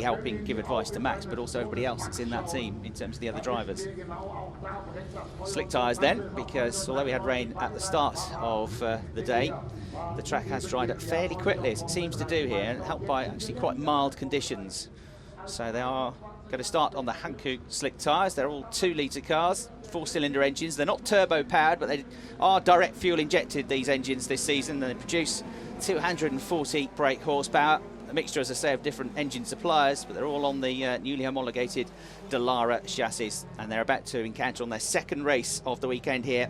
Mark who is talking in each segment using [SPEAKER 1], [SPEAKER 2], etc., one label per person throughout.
[SPEAKER 1] helping give advice to Max, but also everybody else that's in that team in terms of the other drivers. Slick tyres then, because although we had rain at the start of the day, the track has dried up fairly quickly, as it seems to do here, and helped by actually quite mild conditions. So they are going to start on the Hankook slick tyres. They're all 2-litre cars, 4-cylinder engines. They're not turbo powered, but they are direct fuel injected, these engines, this season. They produce 240 brake horsepower. A mixture, as I say, of different engine suppliers, but they're all on the newly homologated Dallara chassis, and they're about to encounter on their second race of the weekend here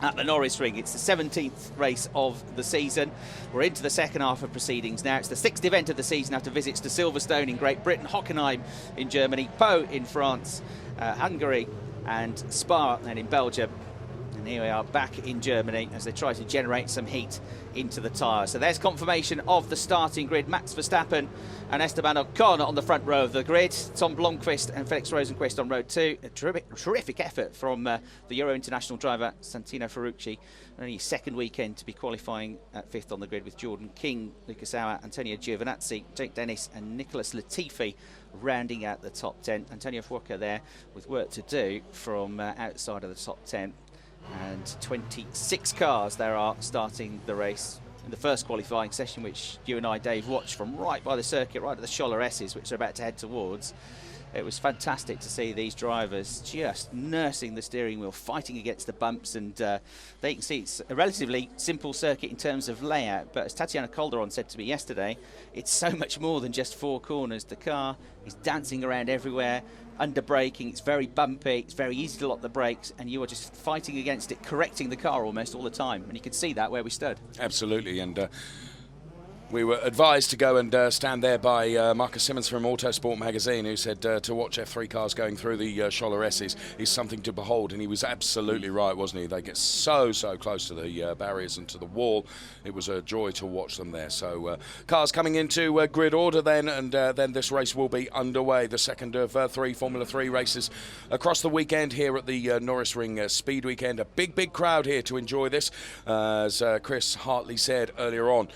[SPEAKER 1] at the Norris Ring. It's the 17th race of the season. We're into the second half of proceedings now. It's the 6th event of the season after visits to Silverstone in Great Britain, Hockenheim in Germany, Pau in France, Hungary and Spa and in Belgium. And here we are back in Germany as they try to generate some heat into the tyres. So there's confirmation of the starting grid. Max Verstappen and Esteban Ocon on the front row of the grid. Tom Blomqvist and Felix Rosenqvist on row 2. A terrific effort from the Euro International driver Santino Ferrucci. Only his second weekend to be qualifying at 5th on the grid, with Jordan King, Lucas Auer, Antonio Giovinazzi, Jake Dennis and Nicholas Latifi rounding out the top 10. Antonio Fuoca there with work to do from outside of the top 10. And 26 cars there are starting the race in the first qualifying session, which you and I, Dave, watched from right by the circuit, right at the Scholler S's, which they're about to head towards. It was fantastic to see these drivers just nursing the steering wheel, fighting against the bumps, and they can see it's a relatively simple circuit in terms of layout, but as Tatiana Calderon said to me yesterday, it's so much more than just 4 corners. The car is dancing around everywhere, under braking, it's very bumpy, it's very easy to lock the brakes, and you are just fighting against it, correcting the car almost all the time, and you could see that where we stood. Absolutely, and we were advised to go and stand there by Marcus Simmons from Autosport magazine, who said to watch F3 cars going through the Scholler S's is something to behold, and he was absolutely right, wasn't he? They get so close to the barriers and to the wall. It was a joy to watch them there. So cars coming into grid order then, and then this race will be underway. The second of 3 Formula 3 races across the weekend here at the Norris Ring Speed Weekend. A big crowd here to enjoy this, as Chris Hartley said earlier on.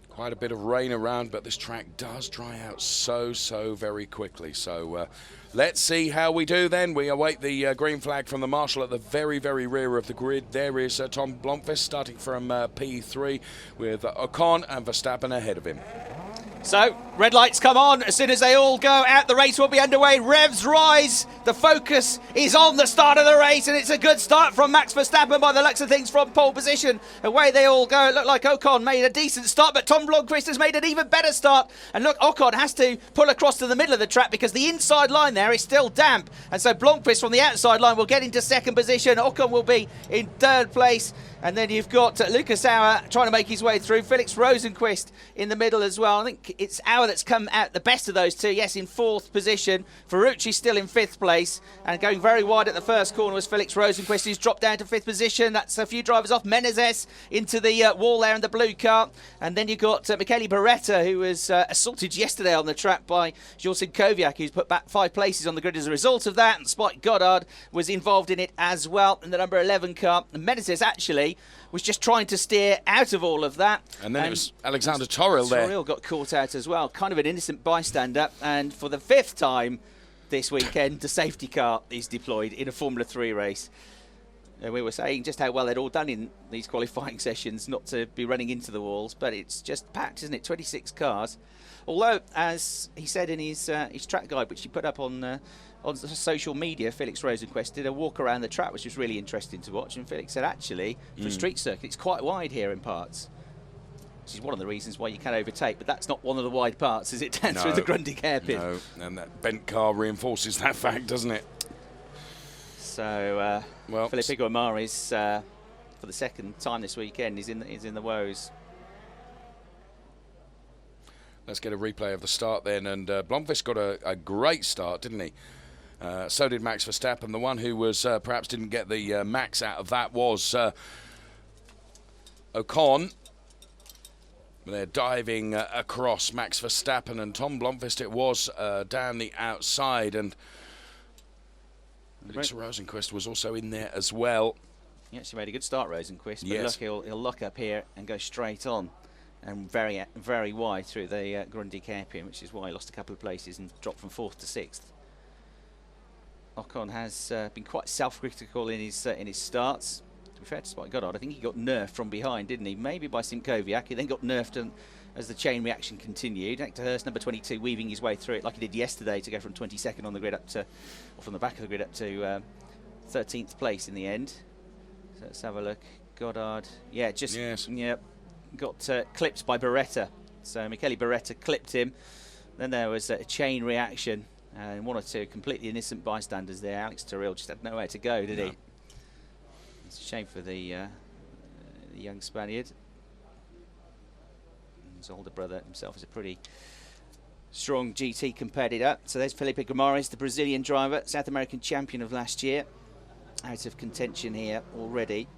[SPEAKER 1] Quite a bit of rain around, but this track does dry out so very quickly. So let's see how we do then. We await the green flag from the marshal at the very rear of the grid. There is Tom Blomqvist starting from P3 with Ocon and Verstappen ahead of him. So, red lights come on. As soon as they all go out, the race will be underway. Revs rise. The focus is on the start of the race, and it's a good start from Max Verstappen by the looks of things from pole position. Away they all go. It looked like Ocon made a decent start, but Tom Blomqvist has made an even better start. And look, Ocon has to pull across to the middle of the track because the inside line there is still damp. And so Blomqvist from the outside line will get into second position. Ocon will be in third place. And then you've got Lucas Auer trying to make his way through. Felix Rosenqvist in the middle as well. I think it's Auer that's come out the best of those two. Yes, in 4th position. Ferrucci still in 5th place. And going very wide at the first corner was Felix Rosenqvist, who's dropped down to 5th position. That's a few drivers off. Menezes into the wall there in the blue car. And then you've got Michele Beretta, who was assaulted yesterday on the track by Jolson Kowiak, who's put back 5 places on the grid as a result of that. And Spike Goddard was involved in it as well in the number 11 car. And Menezes actually was just trying to steer out of all of that. And then it was Alexander Toril there. Toril got caught out as well. Kind of an innocent bystander. And for the 5th time this weekend, the safety car is deployed in a Formula 3 race. And we were saying just how well they'd all done in these qualifying sessions, not to be running into the walls, but it's just packed, isn't it? 26 cars. Although, as he said in his track guide, which he put up on social media, Felix Rosenqvist did a walk around the track, which was really interesting to watch. And Felix said, actually, for a street circuit, it's quite wide here in parts. Which is one of the reasons why you can overtake, but that's not one of the wide parts, is it? Down through the Grundig hairpin. No, and that bent car reinforces that fact, doesn't it? So, well, Felipe Guimaraes, for the second time this weekend, is in the woes. Let's get a replay of the start then, and Blomqvist got a great start, didn't he? So did Max Verstappen. The one who was perhaps didn't get the max out of that was Ocon. They're diving across Max Verstappen and Tom Blomqvist. It was down the outside, and Felix Rosenqvist was also in there as well. He actually made a good start, Rosenqvist. But yes, look, he'll lock up here and go straight on. and very, very wide through the Grundig hairpin, which is why he lost a couple of places and dropped from 4th to 6th. Ocon has been quite self-critical in his starts. To be fair to Spike Goddard, I think he got nerfed from behind, didn't he? Maybe by Simkoviak. He then got nerfed as the chain reaction continued. Hector Hurst, number 22, weaving his way through it like he did yesterday to go from 22nd on the grid up to, or from the back of the grid up to 13th place in the end. So let's have a look. Goddard, yeah, just got clipped by Beretta. So Michele Beretta clipped him. Then there was a chain reaction, and 1 or 2 completely innocent bystanders there. Alex Terrell just had nowhere to go, did he? It's a shame for the young Spaniard. His older brother himself is a pretty strong GT competitor. So there's Felipe Guimarães, the Brazilian driver, South American champion of last year, out of contention here already,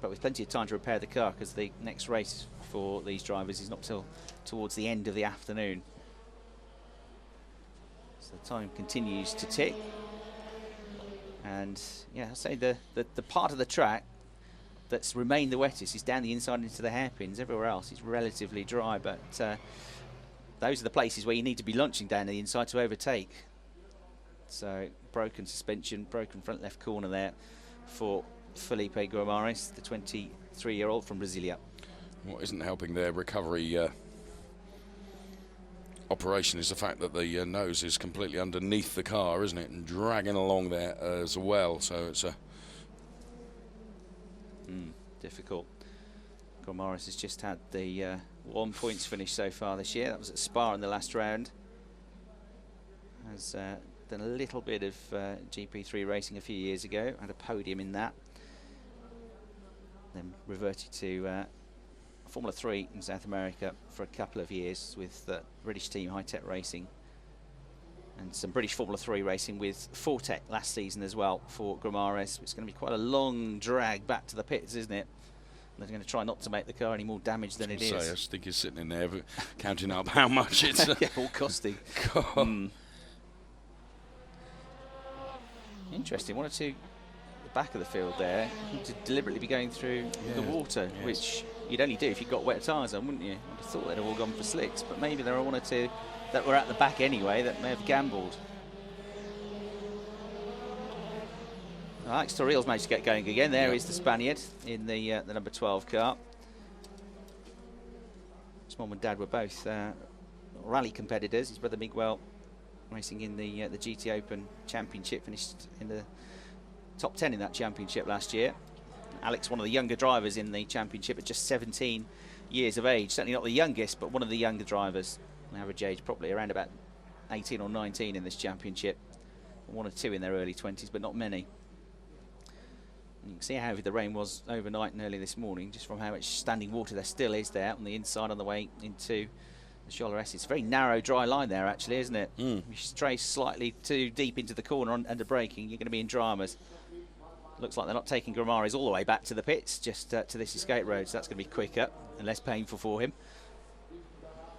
[SPEAKER 1] but with plenty of time to repair the car, because the next race for these drivers is not till towards the end of the afternoon. So the time continues to tick, and yeah, I'll say the part of the track that's remained the wettest is down the inside into the hairpins. Everywhere else is relatively dry, but those are the places where you need to be launching down the inside to overtake. So broken suspension, broken front left corner there for Felipe Guimarães, the 23-year-old from Brasilia.
[SPEAKER 2] What isn't helping their recovery operation is the fact that the nose is completely underneath the car, isn't it, and dragging along there as well. So it's a
[SPEAKER 1] difficult. Guimarães has just had the 1 points finish so far this year. That was at Spa in the last round. Has done a little bit of GP3 racing a few years ago, had a podium in that. Then reverted to Formula 3 in South America for a couple of years with the British team High Tech Racing, and some British Formula 3 racing with Fortec last season as well for Guimarães. It's going to be quite a long drag back to the pits, isn't it? They're going to try not to make the car any more damage than it is.
[SPEAKER 2] I just think he's sitting in there counting up how much it's
[SPEAKER 1] yeah, all costing. Interesting. 1 or 2 at the back of the field there to deliberately be going through the water, which you'd only do if you'd got wet tyres on, wouldn't you? I'd have thought they'd have all gone for slicks, but maybe there are 1 or 2 that were at the back anyway that may have gambled. Alex Torreal's managed to get going again. There is the Spaniard in the number 12 car. His mum and dad were both rally competitors. His brother Miguel racing in the GT Open Championship, finished in the top 10 in that championship last year. Alex, one of the younger drivers in the championship at just 17 years of age. Certainly not the youngest, but one of the younger drivers. Average age probably around about 18 or 19 in this championship. 1 or 2 in their early 20s, but not many. And you can see how heavy the rain was overnight and early this morning, just from how much standing water there still is there on the inside on the way into the Choleres. It's a very narrow, dry line there, actually, isn't it? If you stray slightly too deep into the corner under braking, you're going to be in dramas. Looks like they're not taking Guimarães all the way back to the pits, just to this escape road, so that's going to be quicker and less painful for him.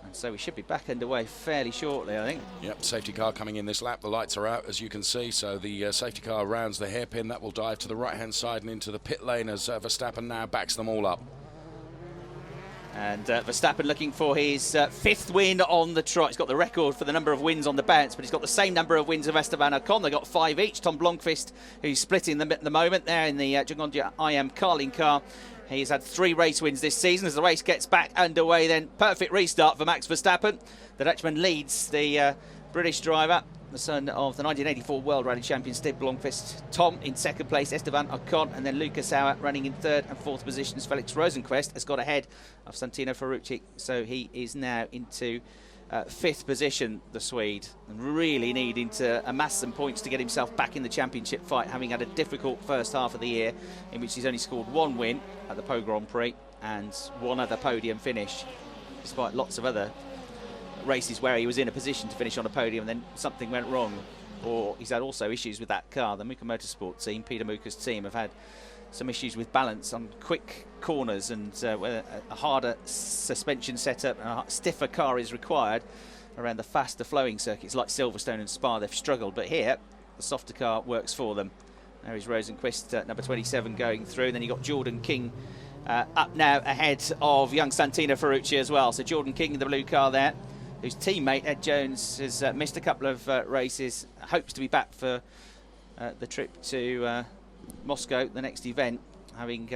[SPEAKER 1] And so we should be back underway fairly shortly, I think.
[SPEAKER 2] Yep, safety car coming in this lap. The lights are out, as you can see. So the safety car rounds the hairpin. That will dive to the right-hand side and into the pit lane as Verstappen now backs them all up.
[SPEAKER 1] And Verstappen looking for his 5th win on the trot. He's got the record for the number of wins on the bounce, but he's got the same number of wins of Esteban Ocon. They've got 5 each. Tom Blomqvist, who's splitting them at the moment there in the Gigondia IM Carling car. He's had 3 race wins this season. As the race gets back underway, then perfect restart for Max Verstappen. The Dutchman leads the British driver, the son of the 1984 World Rally Champion Steve Blomqvist. Tom in 2nd place, Esteban Ocon, and then Lucas Sauer running in 3rd and 4th positions. Felix Rosenqvist has got ahead of Santino Ferrucci, so he is now into 5th position, the Swede, and really needing to amass some points to get himself back in the championship fight, having had a difficult first half of the year in which he's only scored 1 win at the Pau Grand Prix and 1 other podium finish, despite lots of other races where he was in a position to finish on a podium and then something went wrong. Or he's had also issues with that car. The Muka Motorsport team, Peter Muka's team, have had some issues with balance on quick corners, and where a harder suspension setup and a stiffer car is required around the faster flowing circuits like Silverstone and Spa. They've struggled, but here the softer car works for them. There is Rosenqvist, number 27, going through. Then you got Jordan King up now ahead of young Santino Ferrucci as well. So Jordan King in the blue car there, whose teammate Ed Jones has missed a couple of races, hopes to be back for the trip to Moscow, the next event, having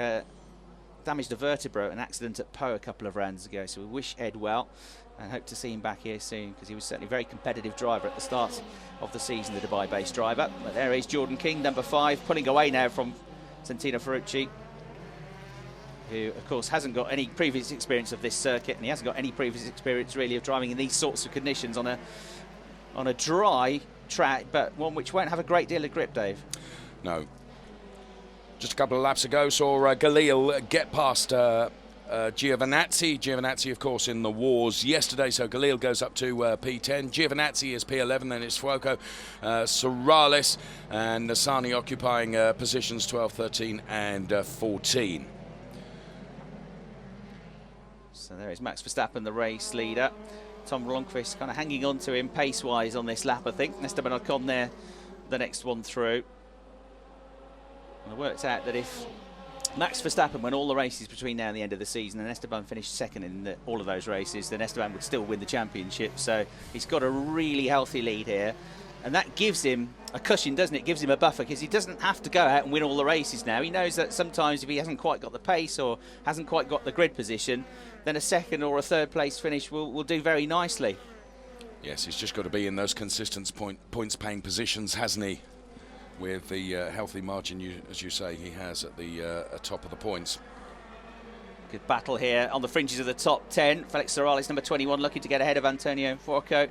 [SPEAKER 1] damaged a vertebra, an accident at Po a couple of rounds ago. So we wish Ed well and hope to see him back here soon, because he was certainly a very competitive driver at the start of the season, the Dubai-based driver. But there is Jordan King, number 5, pulling away now from Santino Ferrucci, who of course hasn't got any previous experience of this circuit, and he hasn't got any previous experience really of driving in these sorts of conditions on a dry track, but one which won't have a great deal of grip, Dave.
[SPEAKER 2] No. Just a couple of laps ago saw Galil get past Giovinazzi. Giovinazzi, of course, in the wars yesterday, so Galil goes up to P10. Giovinazzi is P11, then it's Fuoco, Sorales and Nassani occupying positions 12, 13 and 14.
[SPEAKER 1] So there is Max Verstappen, the race leader. Tom Blomqvist kind of hanging on to him pace-wise on this lap, I think. Esteban Ocon there, the next one through. And it worked out that if Max Verstappen won all the races between now and the end of the season, and Esteban finished second in all of those races, then Esteban would still win the championship. So he's got a really healthy lead here. And that gives him a cushion, doesn't it? It gives him a buffer, because he doesn't have to go out and win all the races now. He knows that sometimes if he hasn't quite got the pace or hasn't quite got the grid position, then a second or a third place finish will do very nicely.
[SPEAKER 2] Yes, he's just got to be in those consistent points paying positions, hasn't he? With the healthy margin, as you say, he has at the top of the points.
[SPEAKER 1] Good battle here on the fringes of the top 10. Felix Sorales, number 21, looking to get ahead of Antonio Fuoco.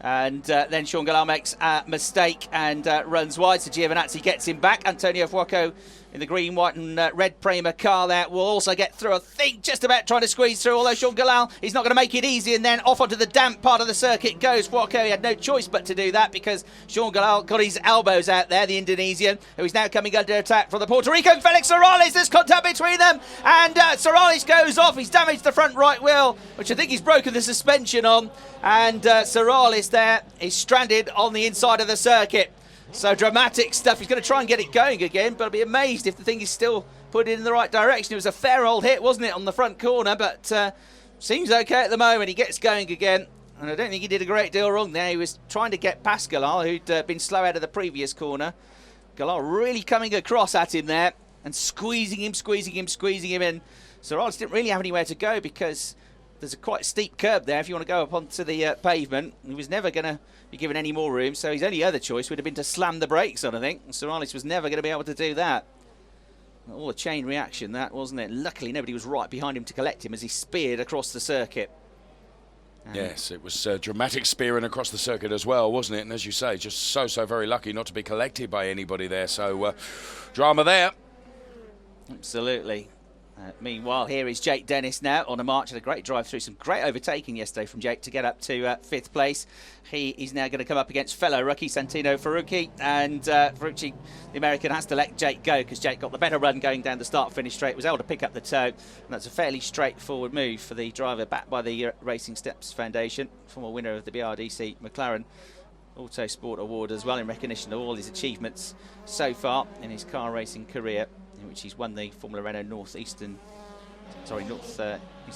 [SPEAKER 1] And then Sean Galal makes a mistake and runs wide, so Giovinazzi gets him back. Antonio Fuoco in the green, white and red Prema car there will also get through, I think, just about trying to squeeze through, although Sean Galal is not going to make it easy, and then off onto the damp part of the circuit goes Fuoco. He had no choice but to do that, because Sean Galal got his elbows out there, the Indonesian, who is now coming under attack from the Puerto Rican Felix Sorales. There's contact between them, and Sorales goes off. He's damaged the front right wheel, which I think he's broken the suspension on, and Sorales there is stranded on the inside of the circuit. So dramatic stuff. He's going to try and get it going again, but I'll be amazed if the thing is still put in the right direction. It was a fair old hit, wasn't it, on the front corner, but seems okay at the moment. He gets going again, and I don't think he did a great deal wrong there. He was trying to get past Galal, who'd been slow out of the previous corner. Galal really coming across at him there and squeezing him in. Sorales didn't really have anywhere to go, because there's a quite steep curb there if you want to go up onto the pavement. He was never going to be given any more room, so his only other choice would have been to slam the brakes on, I think. Sorales was never going to be able to do that. All a chain reaction, that, wasn't it? Luckily, nobody was right behind him to collect him as he speared across the circuit.
[SPEAKER 2] Yes, it was dramatic spearing across the circuit as well, wasn't it? And as you say, just so very lucky not to be collected by anybody there. So, drama there.
[SPEAKER 1] Absolutely. Meanwhile, here is Jake Dennis now on a march. Had a great drive through, some great overtaking yesterday from Jake to get up to 5th place. He is now going to come up against fellow rookie Santino Ferrucci, and Ferrucci, the American, has to let Jake go, because Jake got the better run going down the start-finish straight, was able to pick up the toe, and that's a fairly straightforward move for the driver backed by the Racing Steps Foundation, former winner of the BRDC McLaren Autosport Award as well, in recognition of all his achievements so far in his car racing career, in which he's won the Formula Renault North Eastern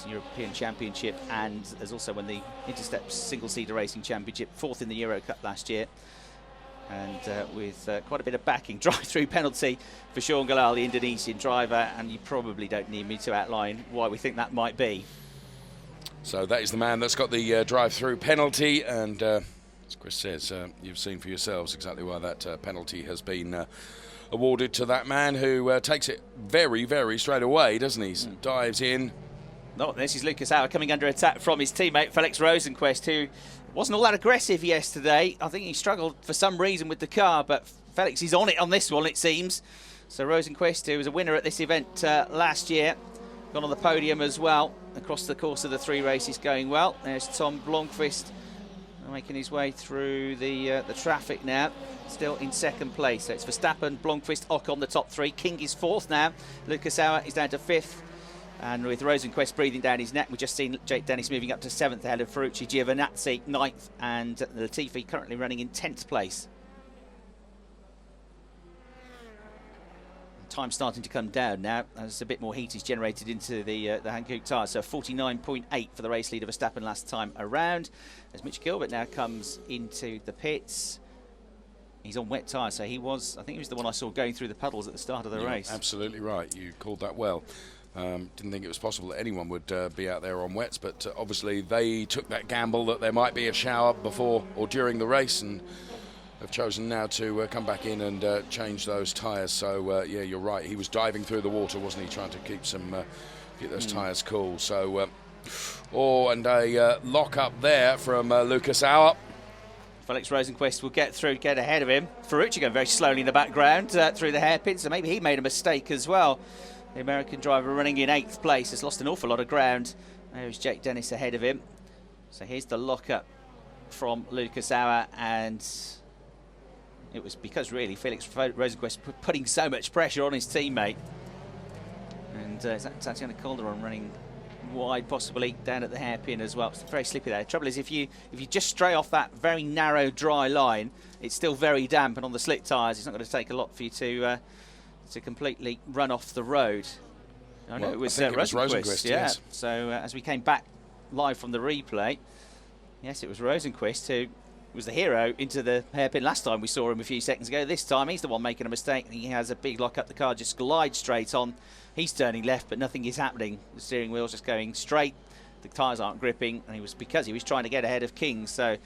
[SPEAKER 1] European Championship, and has also won the Intersteps Single-Seater Racing Championship, 4th in the Euro Cup last year. And with quite a bit of backing, drive-through penalty for Sean Galal, the Indonesian driver, and you probably don't need me to outline why we think that might be.
[SPEAKER 2] So that is the man that's got the drive-through penalty, and as Chris says, you've seen for yourselves exactly why that penalty has been awarded to that man, who takes it very straight away, doesn't he? Dives in.
[SPEAKER 1] No, this is Lucas Auer coming under attack from his teammate Felix Rosenqvist, who wasn't all that aggressive yesterday. I think he struggled for some reason with the car, but Felix is on it on this one, it seems. So Rosenqvist, who was a winner at this event last year, got on the podium as well across the course of the 3 races, going well. There's Tom Blomqvist making his way through the traffic now, still in 2nd place. So it's Verstappen, Blomqvist, Ocon the top 3. King is 4th now. Lucas Auer is down to 5th. And with Rosenqvist breathing down his neck, we've just seen Jake Dennis moving up to 7th ahead of Ferrucci, Giovinazzi 9th, and Latifi currently running in 10th place. time starting to come down now as a bit more heat is generated into the Hankook tyres. So 49.8 for the race leader Verstappen last time around. As Mitch Gilbert now comes into the pits. He's on wet tyres, so he was, I think he was the one I saw going through the puddles at the start of the race.
[SPEAKER 2] Absolutely right. You called that well. Didn't think it was possible that anyone would be out there on wets, but obviously they took that gamble that there might be a shower before or during the race, and have chosen now to come back in and change those tyres. So yeah, you're right. He was diving through the water, wasn't he, trying to keep those tyres cool. So and a lock up there from Lucas Auer.
[SPEAKER 1] Felix Rosenqvist will get ahead of him. Ferrucci going very slowly in the background through the hairpin, so maybe he made a mistake as well. The American driver running in 8th place has lost an awful lot of ground. There's Jake Dennis ahead of him. So here's the lock-up from Lucas Auer, and it was because really Felix Rosenqvist putting so much pressure on his teammate. And is that Tatiana Calderon running wide, possibly down at the hairpin as well? It's very slippy there. The trouble is, if you just stray off that very narrow, dry line, it's still very damp, and on the slick tyres, it's not going to take a lot for you to completely run off the road. I know it was Rosenqvist, yeah.
[SPEAKER 2] Yes.
[SPEAKER 1] So as we came back live from the replay, yes, it was Rosenqvist who was the hero into the hairpin last time we saw him a few seconds ago. This time he's the one making a mistake, and he has a big lock up. The car just glides straight on. He's turning left, but nothing is happening. The steering wheel's just going straight. The tyres aren't gripping, and because he was trying to get ahead of King. So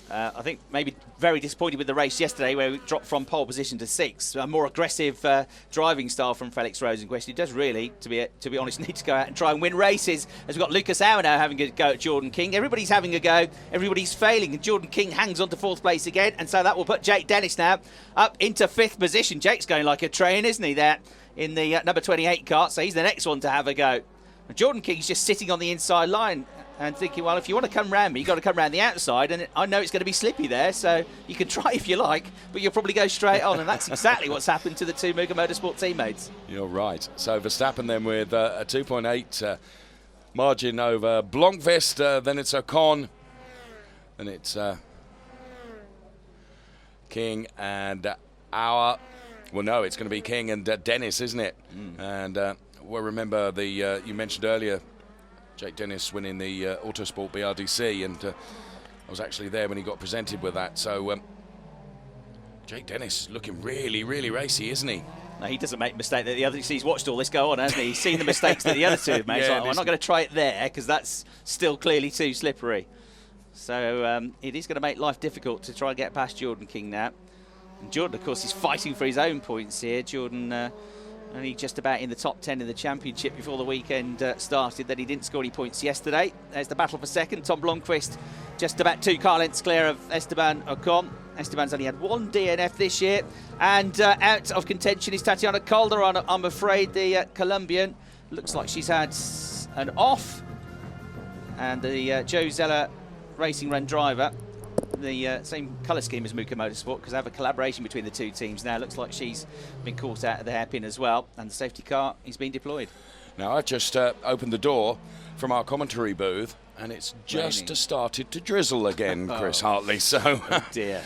[SPEAKER 1] I think maybe very disappointed with the race yesterday, where we dropped from pole position to 6th. A more aggressive driving style from Felix Rosenqvist. He does really, to be honest, need to go out and try and win races. As we've got Lucas Auer now having a go at Jordan King. Everybody's having a go. Everybody's failing, and Jordan King hangs on to 4th place again. And so that will put Jake Dennis now up into 5th position. Jake's going like a train, isn't he, there in the number 28 car? So he's the next one to have a go. And Jordan King's just sitting on the inside line and thinking, well, if you want to come round me, you've got to come round the outside, and I know it's going to be slippy there, so you can try if you like, but you'll probably go straight on, and that's exactly what's happened to the two Muga Motorsport teammates.
[SPEAKER 2] You're right. So Verstappen then with a 2.8 margin over Blomqvist, then it's Ocon, then it's King and Auer. Well, no, it's going to be King and Dennis, isn't it? And well, remember you mentioned earlier Jake Dennis winning the Autosport BRDC, and I was actually there when he got presented with that. So Jake Dennis looking really, really racy, isn't he?
[SPEAKER 1] No, he doesn't make a mistake that the other. He's watched all this go on, hasn't he? He's seen the mistakes that the other two have made. He's like, I'm not going to try it there because that's still clearly too slippery. So it is going to make life difficult to try and get past Jordan King now. And Jordan, of course, is fighting for his own points here. Jordan only just about in the top 10 in the championship before the weekend started. Then he didn't score any points yesterday. There's the battle for second. Tom Blomqvist just about 2 car lengths clear of Esteban Ocon. Esteban's only had 1 DNF this year. And out of contention is Tatiana Calderon, I'm afraid, the Colombian. Looks like she's had an off. And the Joe Zeller Racing Run driver, the same colour scheme as Muka Motorsport, because they have a collaboration between the two teams now. Looks like she's been caught out of the hairpin as well, and the safety car is being deployed.
[SPEAKER 2] Now, I've just opened the door from our commentary booth, and it's just started to drizzle again, Chris Hartley. So,
[SPEAKER 1] oh dear.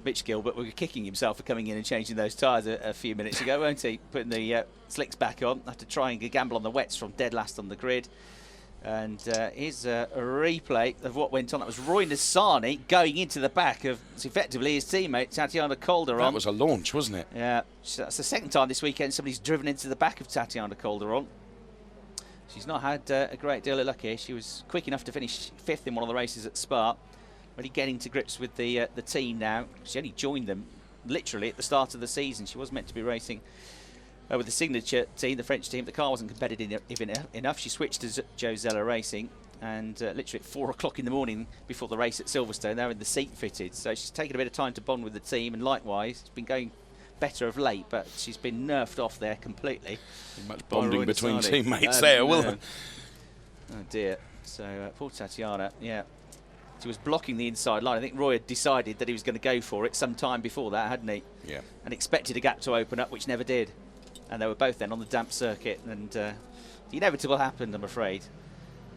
[SPEAKER 1] Mitch Gilbert will be kicking himself for coming in and changing those tyres a few minutes ago, won't he? Putting the slicks back on after trying to gamble on the wets from dead last on the grid. And here's a replay of what went on. That was Roy Nassani going into the back of effectively his teammate Tatiana Calderon.
[SPEAKER 2] That was a launch, wasn't it?
[SPEAKER 1] Yeah, that's the second time this weekend somebody's driven into the back of Tatiana Calderon. She's not had a great deal of luck here. She was quick enough to finish 5th in one of the races at Spa. Really getting to grips with the team now. She only joined them literally at the start of the season. She was meant to be racing with the signature team, the French team. The car wasn't competitive enough. She switched to Joe Zeller Racing, and literally at 4 o'clock in the morning before the race at Silverstone, they were in the seat fitted. So she's taken a bit of time to bond with the team, and likewise, it's been going better of late, but she's been nerfed off there completely.
[SPEAKER 2] Much bonding between teammates there, will there?
[SPEAKER 1] Oh dear. So poor Tatiana, yeah. She was blocking the inside line. I think Roy had decided that he was going to go for it some time before that, hadn't he?
[SPEAKER 2] Yeah. And
[SPEAKER 1] expected a gap to open up, which never did. And they were both then on the damp circuit, and the inevitable happened, I'm afraid.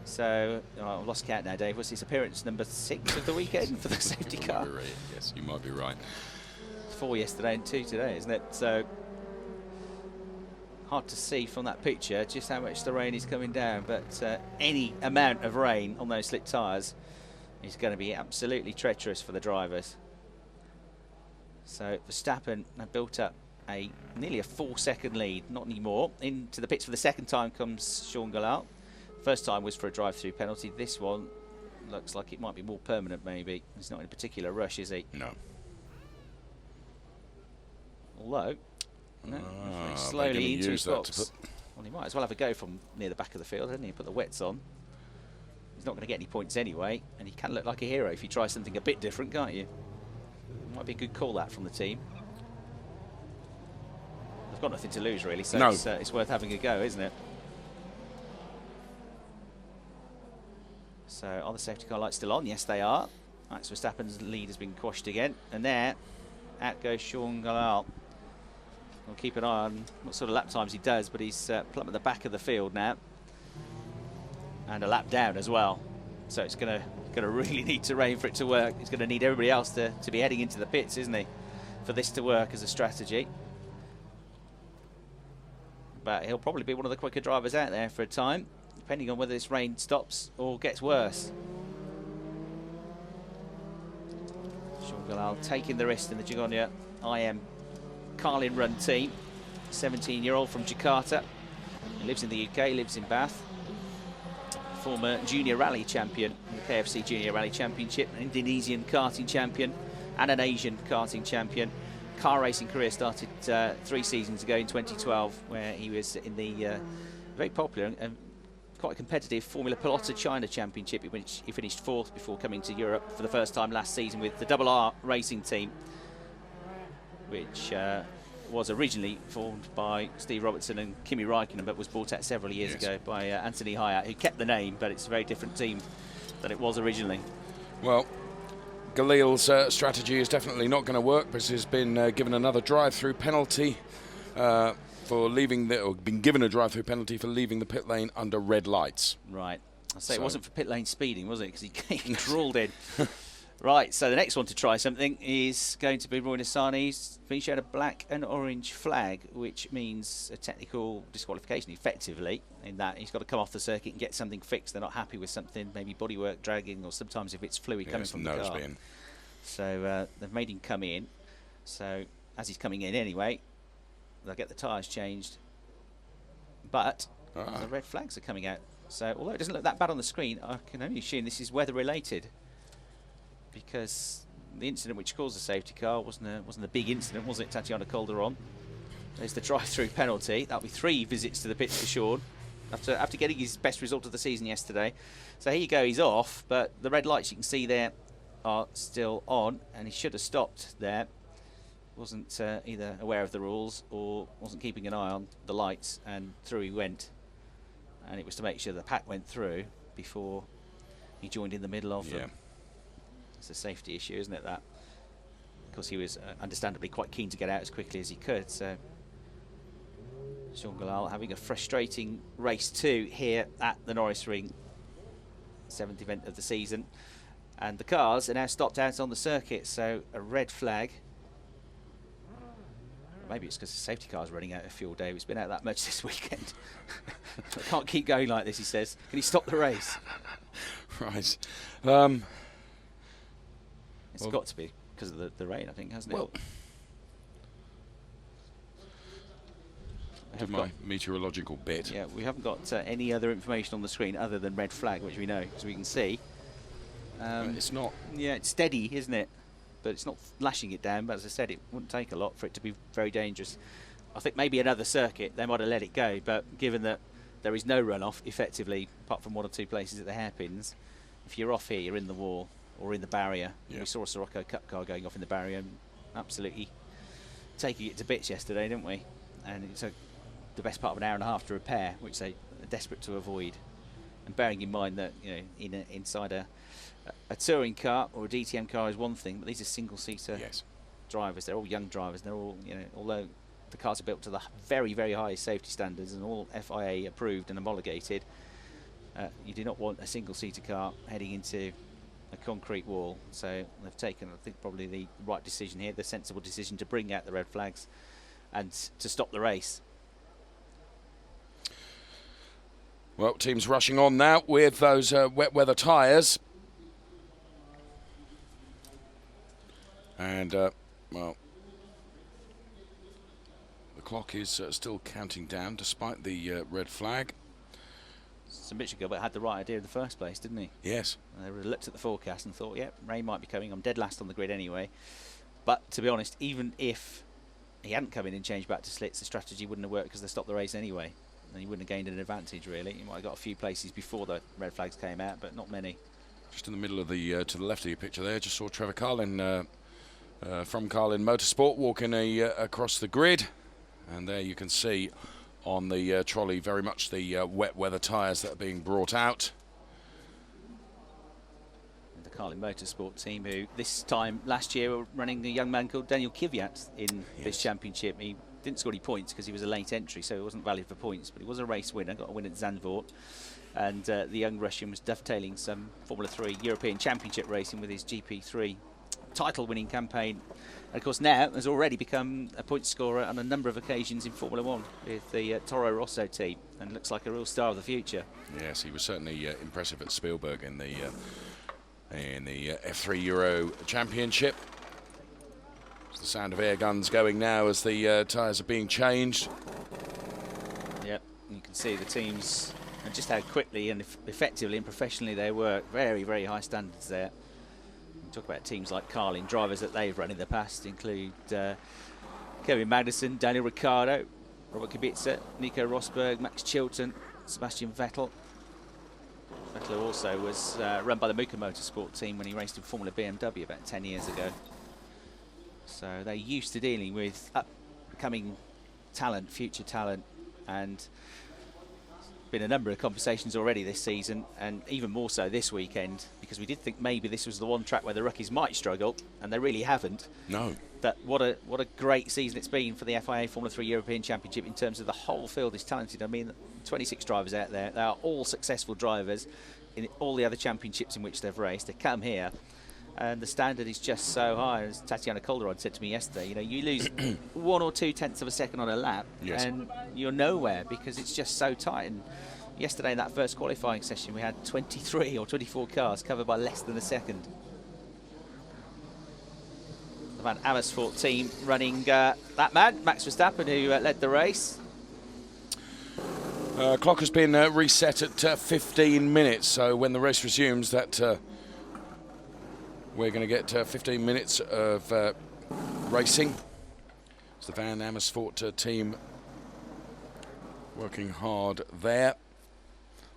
[SPEAKER 1] So, I've lost count now, Dave. Was this appearance number 6 of the weekend for the safety car?
[SPEAKER 2] Yes, you might be right.
[SPEAKER 1] 4 yesterday and 2 today, isn't it? So, hard to see from that picture just how much the rain is coming down, but any amount of rain on those slick tyres is going to be absolutely treacherous for the drivers. So Verstappen have built up nearly a 4-second lead, not anymore. Into the pits for the second time comes Sean Gallal. First time was for a drive-through penalty. This one looks like it might be more permanent, maybe. He's not in a particular rush, is he?
[SPEAKER 2] No.
[SPEAKER 1] Although, no, slowly into his box. Well, he might as well have a go from near the back of the field, hasn't he? Put the wets on. He's not going to get any points anyway, and he can look like a hero if you try something a bit different, can't you? Might be a good call, that, from the team. They've got nothing to lose, really, so no. It's worth having a go, isn't it? So, are the safety car lights still on? Yes, they are. Max Verstappen's lead has been quashed again. And there, out goes Sean Gallal. We'll keep an eye on what sort of lap times he does, but he's plumb at the back of the field now. And a lap down as well. So it's going to really need to rain for it to work. It's going to need everybody else to be heading into the pits, isn't he, for this to work as a strategy. But he'll probably be one of the quicker drivers out there for a time, depending on whether this rain stops or gets worse. Sean Gallal taking the risk in the Jagonia IM Carlin Run team. 17-year-old from Jakarta. He lives in the UK, lives in Bath. Former junior rally champion in the KFC Junior Rally Championship, an Indonesian karting champion and an Asian karting champion. Car racing career started 3 seasons ago in 2012, where he was in the very popular and quite competitive Formula Pelota China Championship, in which he finished 4th before coming to Europe for the first time last season with the Double R racing team, which was originally formed by Steve Robertson and Kimi Räikkönen, but was bought out several years ago by Anthony Hyatt, who kept the name, but it's a very different team than it was originally. Well,
[SPEAKER 2] Galil's strategy is definitely not going to work, because he's been given another drive-through penalty for leaving or been given a drive-through penalty for leaving the pit lane under red lights.
[SPEAKER 1] Right. I say it wasn't for pit lane speeding, was it? Because he crawled in. Right, so the next one to try something is going to be Roy Nissany's been shown a black and orange flag, which means a technical disqualification, effectively, in that he's got to come off the circuit and get something fixed. They're not happy with something, maybe bodywork dragging, or sometimes if it's fluid coming from the car. So they've made him come in. So as he's coming in anyway, they'll get the tyres changed. But the red flags are coming out. So although it doesn't look that bad on the screen, I can only assume this is weather related, because the incident which caused the safety car wasn't a big incident, was it, Tatiana Calderon? There's the drive-through penalty. That'll be 3 visits to the pits for Sean after getting his best result of the season yesterday. So here you go, he's off, but the red lights you can see there are still on, and he should have stopped there. Wasn't either aware of the rules or wasn't keeping an eye on the lights, and through he went. And it was to make sure the pack went through before he joined in the middle of them. It's a safety issue, isn't it, that? Because he was understandably quite keen to get out as quickly as he could. So Sean Gallal having a frustrating race 2 here at the Norris Ring, 7th event of the season. And the cars are now stopped out on the circuit, so a red flag. Maybe it's because the safety car's running out of fuel, Dave. It's been out that much this weekend. I can't keep going like this, he says. Can he stop the race?
[SPEAKER 2] Right.
[SPEAKER 1] It's got to be because of the rain, I think, hasn't it?
[SPEAKER 2] Do my meteorological bit.
[SPEAKER 1] Yeah, we haven't got any other information on the screen other than red flag, which we know, because we can see.
[SPEAKER 2] It's not.
[SPEAKER 1] Yeah, it's steady, isn't it? But it's not lashing it down. But as I said, it wouldn't take a lot for it to be very dangerous. I think maybe another circuit, they might have let it go. But given that there is no runoff, effectively, apart from 1 or 2 places at the hairpins, if you're off here, you're in the wall or in the barrier. We saw a Sirocco Cup car going off in the barrier and absolutely taking it to bits yesterday, didn't we? And it took the best part of an hour and a half to repair, which they are desperate to avoid. And bearing in mind that, you know, inside a touring car or a DTM car is one thing, but these are single-seater drivers. They're all young drivers. They're all, you know, although the cars are built to the very, very high safety standards and all FIA approved and homologated, you do not want a single-seater car heading into a concrete wall. So they've taken, I think, probably the right decision here, the sensible decision to bring out the red flags and to stop the race.
[SPEAKER 2] Well, teams rushing on now with those wet weather tyres. And, well, the clock is still counting down despite the red flag.
[SPEAKER 1] So Mitchell Gilbert had the right idea in the first place, didn't he?
[SPEAKER 2] Yes.
[SPEAKER 1] They looked at the forecast and thought, yeah, rain might be coming. I'm dead last on the grid anyway. But to be honest, even if he hadn't come in and changed back to slits, the strategy wouldn't have worked because they stopped the race anyway. And he wouldn't have gained an advantage, really. He might have got a few places before the red flags came out, but not many.
[SPEAKER 2] Just in the middle of the, to the left of your picture there, just saw Trevor Carlin from Carlin Motorsport walking across the grid. And there you can see on the trolley very much the wet weather tyres that are being brought out.
[SPEAKER 1] The Carlin Motorsport team, who this time last year were running a young man called Daniel Kvyat in this championship. He didn't score any points because he was a late entry, so he wasn't valid for points, but he was a race winner, got a win at Zandvoort. And the young Russian was dovetailing some Formula 3 European Championship racing with his GP3 title-winning campaign. And of course now has already become a point scorer on a number of occasions in Formula 1 with the Toro Rosso team, and looks like a real star of the future. Yes,
[SPEAKER 2] he was certainly impressive at Spielberg in the F3 Euro Championship. It's the sound of air guns going now as the tyres are being changed.
[SPEAKER 1] Yep, you can see the teams and just how quickly and effectively and professionally they work. Very, very high standards there. Talk about teams like Carlin. Drivers that they've run in the past include Kevin Magnussen, Daniel Ricciardo, Robert Kubica, Nico Rosberg, Max Chilton, Sebastian Vettel. Vettel also was run by the Muka Motorsport team when he raced in Formula BMW about 10 years ago. So they're used to dealing with upcoming talent, future talent, and been a number of conversations already this season, and even more so this weekend, because we did think maybe this was the one track where the rookies might struggle, and they really haven't.
[SPEAKER 2] No.
[SPEAKER 1] But what a great season it's been for the FIA Formula 3 European Championship in terms of the whole field is talented. I mean, 26 drivers out there. They are all successful drivers in all the other championships in which they've raced. They come here, and the standard is just so high. As Tatiana Calderon said to me yesterday, you know, you lose 1 or 2 tenths of a second on a lap, and you're nowhere because it's just so tight. And yesterday in that first qualifying session, we had 23 or 24 cars covered by less than a second. The Van Amersfoort team running that man, Max Verstappen, who led the race.
[SPEAKER 2] Clock has been reset at 15 minutes, so when the race resumes, that we're going to get 15 minutes of racing. It's the Van Amersfoort team working hard there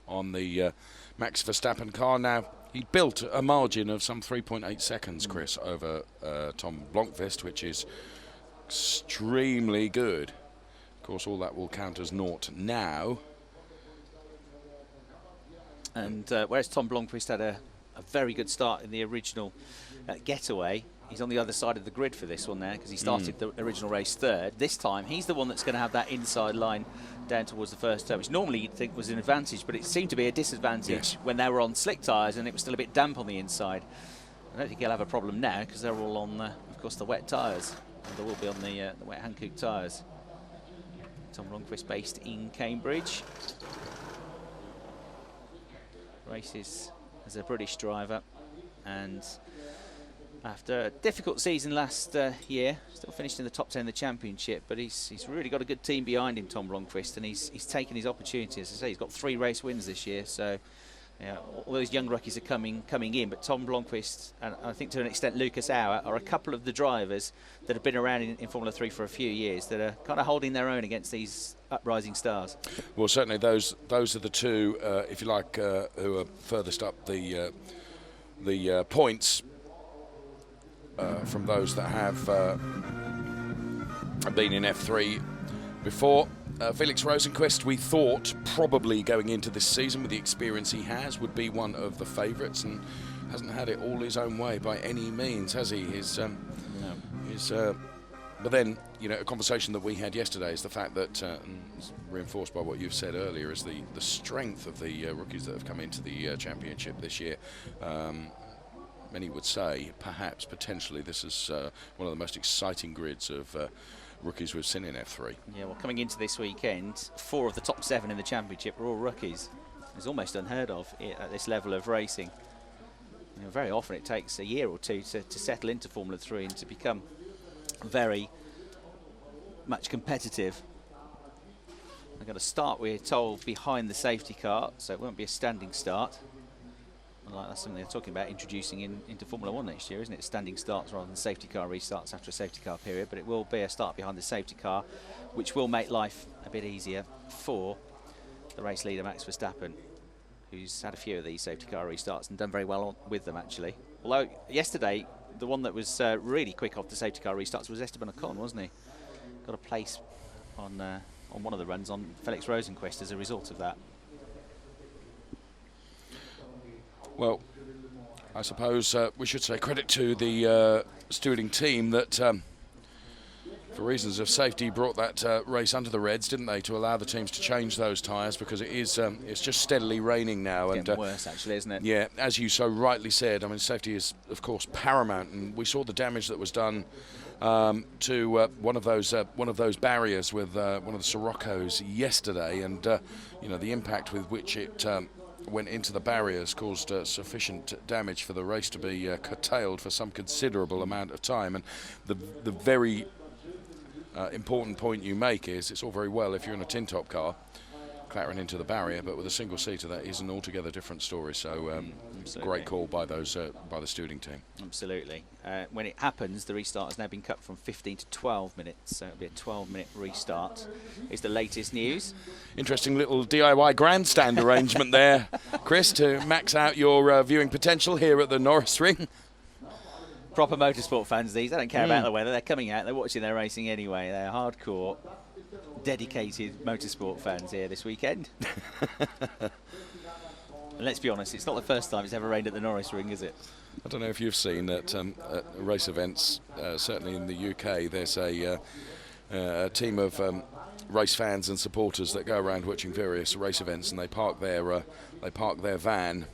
[SPEAKER 2] on the Max Verstappen car. Now, he built a margin of some 3.8 seconds, Chris, over Tom Blomqvist, which is extremely good. Of course, all that will count as naught now. And
[SPEAKER 1] whereas Tom Blomqvist had a very good start in the original getaway, he's on the other side of the grid for this one now because he started the original race third. This time, he's the one that's going to have that inside line down towards the first turn, which normally you'd think was an advantage, but it seemed to be a disadvantage when they were on slick tyres and it was still a bit damp on the inside. I don't think he'll have a problem now because they're all on, of course, the wet tyres. And they will be on the wet Hankook tyres. Tom Blomqvist based in Cambridge. Races as a British driver, and after a difficult season last year, still finished in the top 10 of the championship, but he's really got a good team behind him, Tom Blomqvist, and he's taken his opportunity. As I say, he's got 3 race wins this year, so yeah, all those young rookies are coming in, but Tom Blomqvist, and I think to an extent Lucas Auer, are a couple of the drivers that have been around in Formula 3 for a few years that are kind of holding their own against these uprising stars.
[SPEAKER 2] Well, certainly those are the two, if you like, who are furthest up the points from those that have been in F3 before. Felix Rosenqvist, we thought probably going into this season with the experience he has would be one of the favourites, and hasn't had it all his own way by any means, has he? But then, you know, a conversation that we had yesterday is the fact that, reinforced by what you've said earlier, is the strength of the rookies that have come into the championship this year. Many would say, perhaps, potentially, this is one of the most exciting grids of rookies we've seen in F3.
[SPEAKER 1] Yeah, well, coming into this weekend, 4 of the top 7 in the championship are all rookies. is almost unheard of at this level of racing. You know, very often it takes a year or two to settle into Formula 3 and to become very much competitive. They're going to start, we're told, behind the safety car, so it won't be a standing start. Like that's something they're talking about introducing into Formula 1 next year, isn't it? Standing starts rather than safety car restarts after a safety car period, but it will be a start behind the safety car, which will make life a bit easier for the race leader, Max Verstappen, who's had a few of these safety car restarts and done very well with them, actually. Although yesterday, the one that was really quick off the safety car restarts was Esteban Ocon, wasn't he? Got a place on one of the runs on Felix Rosenqvist as a result of that.
[SPEAKER 2] Well, I suppose we should say credit to the stewarding team that, for reasons of safety, brought that race under the Reds, didn't they, to allow the teams to change those tyres, because it is it's just steadily raining now.
[SPEAKER 1] It's getting worse, actually, isn't it?
[SPEAKER 2] Yeah, as you so rightly said, I mean, safety is, of course, paramount, and we saw the damage that was done to one of those barriers with one of the Siroccos yesterday, and you know, the impact with which it went into the barriers caused sufficient damage for the race to be curtailed for some considerable amount of time. And the very important point you make is it's all very well if you're in a tin-top car clattering into the barrier, but with a single seater that is an altogether different story. So great call by those by the stewarding team.
[SPEAKER 1] Absolutely. When it happens, the restart has now been cut from 15 to 12 minutes, so it'll be a 12-minute restart. Is the latest news.
[SPEAKER 2] Interesting little DIY grandstand arrangement there, Chris, to max out your viewing potential here at the Norris Ring.
[SPEAKER 1] Proper motorsport fans, these. They don't care about the weather. They're coming out. They're watching their racing anyway. They're hardcore, dedicated motorsport fans here this weekend. And let's be honest, it's not the first time it's ever rained at the Norris Ring, is it?
[SPEAKER 2] I don't know if you've seen at race events, certainly in the UK, there's a team of race fans and supporters that go around watching various race events, and they park their van,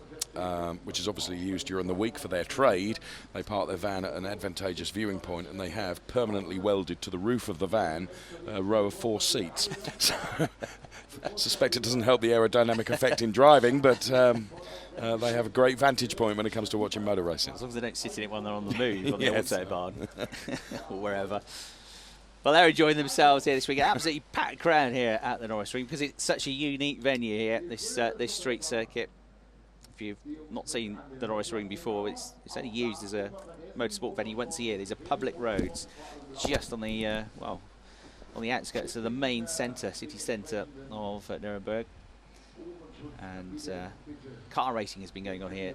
[SPEAKER 2] which is obviously used during the week for their trade. They park their van at an advantageous viewing point, and they have permanently welded to the roof of the van a row of 4 seats. So, suspect it doesn't help the aerodynamic effect in driving, but they have a great vantage point when it comes to watching motor racing.
[SPEAKER 1] As long as they don't sit in it when they're on the move, on the autobahn or wherever. Well, they're enjoying themselves here this week. Absolutely packed crowd here at the Norris Ring because it's such a unique venue here, this street circuit. If you've not seen the Norris Ring before, it's only used as a motorsport venue once a year. These are public roads just on the on the outskirts of the main centre, city centre of Nuremberg. And car racing has been going on here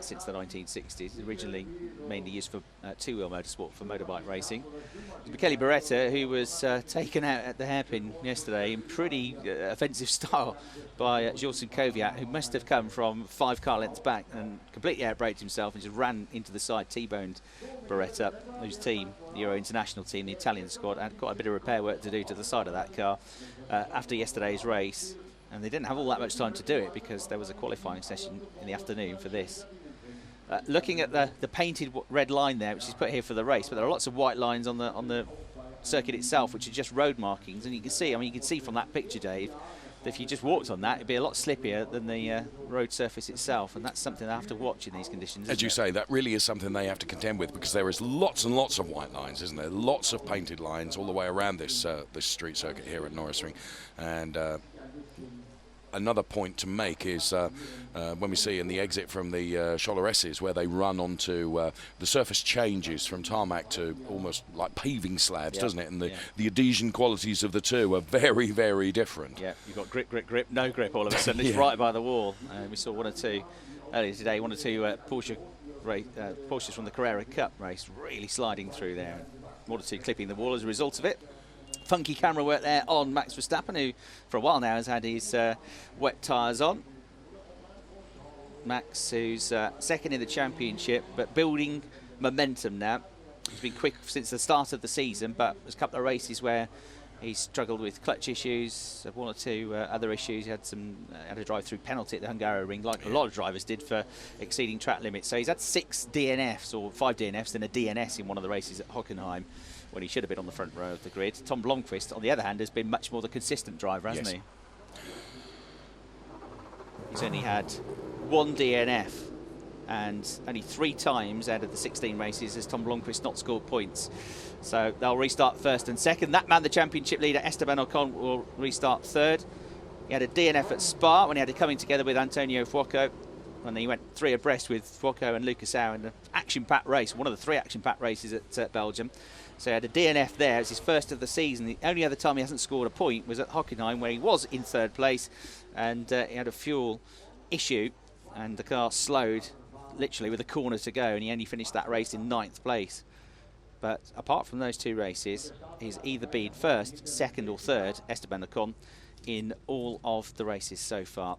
[SPEAKER 1] since the 1960s, originally mainly used for two-wheel motorsport, for motorbike racing. Michele Beretta, who was taken out at the hairpin yesterday in pretty offensive style by Jules Kvyat, who must have come from 5 car lengths back and completely outbraked himself and just ran into the side, T-boned Beretta, whose team, the Euro International team, the Italian squad, had quite a bit of repair work to do to the side of that car after yesterday's race. And they didn't have all that much time to do it because there was a qualifying session in the afternoon for this. Looking at the painted red line there, which is put here for the race, but there are lots of white lines on the circuit itself, which are just road markings. And you can see, I mean, you can see from that picture, Dave, that if you just walked on that, it'd be a lot slippier than the road surface itself. And that's something they have to watch in these conditions.
[SPEAKER 2] As you say, that really is something they have to contend with, because there is lots and lots of white lines, isn't there? Lots of painted lines all the way around this this street circuit here at Norris Ring. And another point to make is when we see in the exit from the Choleresses, where they run onto the surface changes from tarmac to almost like paving slabs, doesn't it? And the adhesion qualities of the two are very, very different.
[SPEAKER 1] Yeah, you've got grip, grip, grip, no grip all of a sudden. It's right by the wall. We saw one or two earlier today, one or two Porsches from the Carrera Cup race really sliding through there. One or two clipping the wall as a result of it. Funky camera work there on Max Verstappen, who for a while now has had his wet tyres on. Max, who's second in the championship, but building momentum now. He's been quick since the start of the season, but there's a couple of races where he's struggled with clutch issues, one or two other issues. He had had a drive-through penalty at the Hungaroring, like a lot of drivers did, for exceeding track limits. So he's had 6 DNFs, or 5 DNFs, and a DNS in one of the races at Hockenheim, when he should have been on the front row of the grid. Tom Blomqvist, on the other hand, has been much more the consistent driver, hasn't he? He's only had 1 DNF, and only 3 times out of the 16 races has Tom Blomqvist not scored points. So they'll restart first and second. That man, the championship leader, Esteban Ocon, will restart third. He had a DNF at Spa when he had it coming together with Antonio Fuoco, and he went 3 abreast with Fuoco and Lucas Au in an action-packed race, one of the 3 action-packed races at Belgium. So he had a DNF there. It's his first of the season. The only other time he hasn't scored a point was at Hockenheim, where he was in 3rd place, and he had a fuel issue, and the car slowed literally with a corner to go, and he only finished that race in 9th place. But apart from those 2 races, he's either been 1st, 2nd or 3rd, Esteban Ocon, in all of the races so far.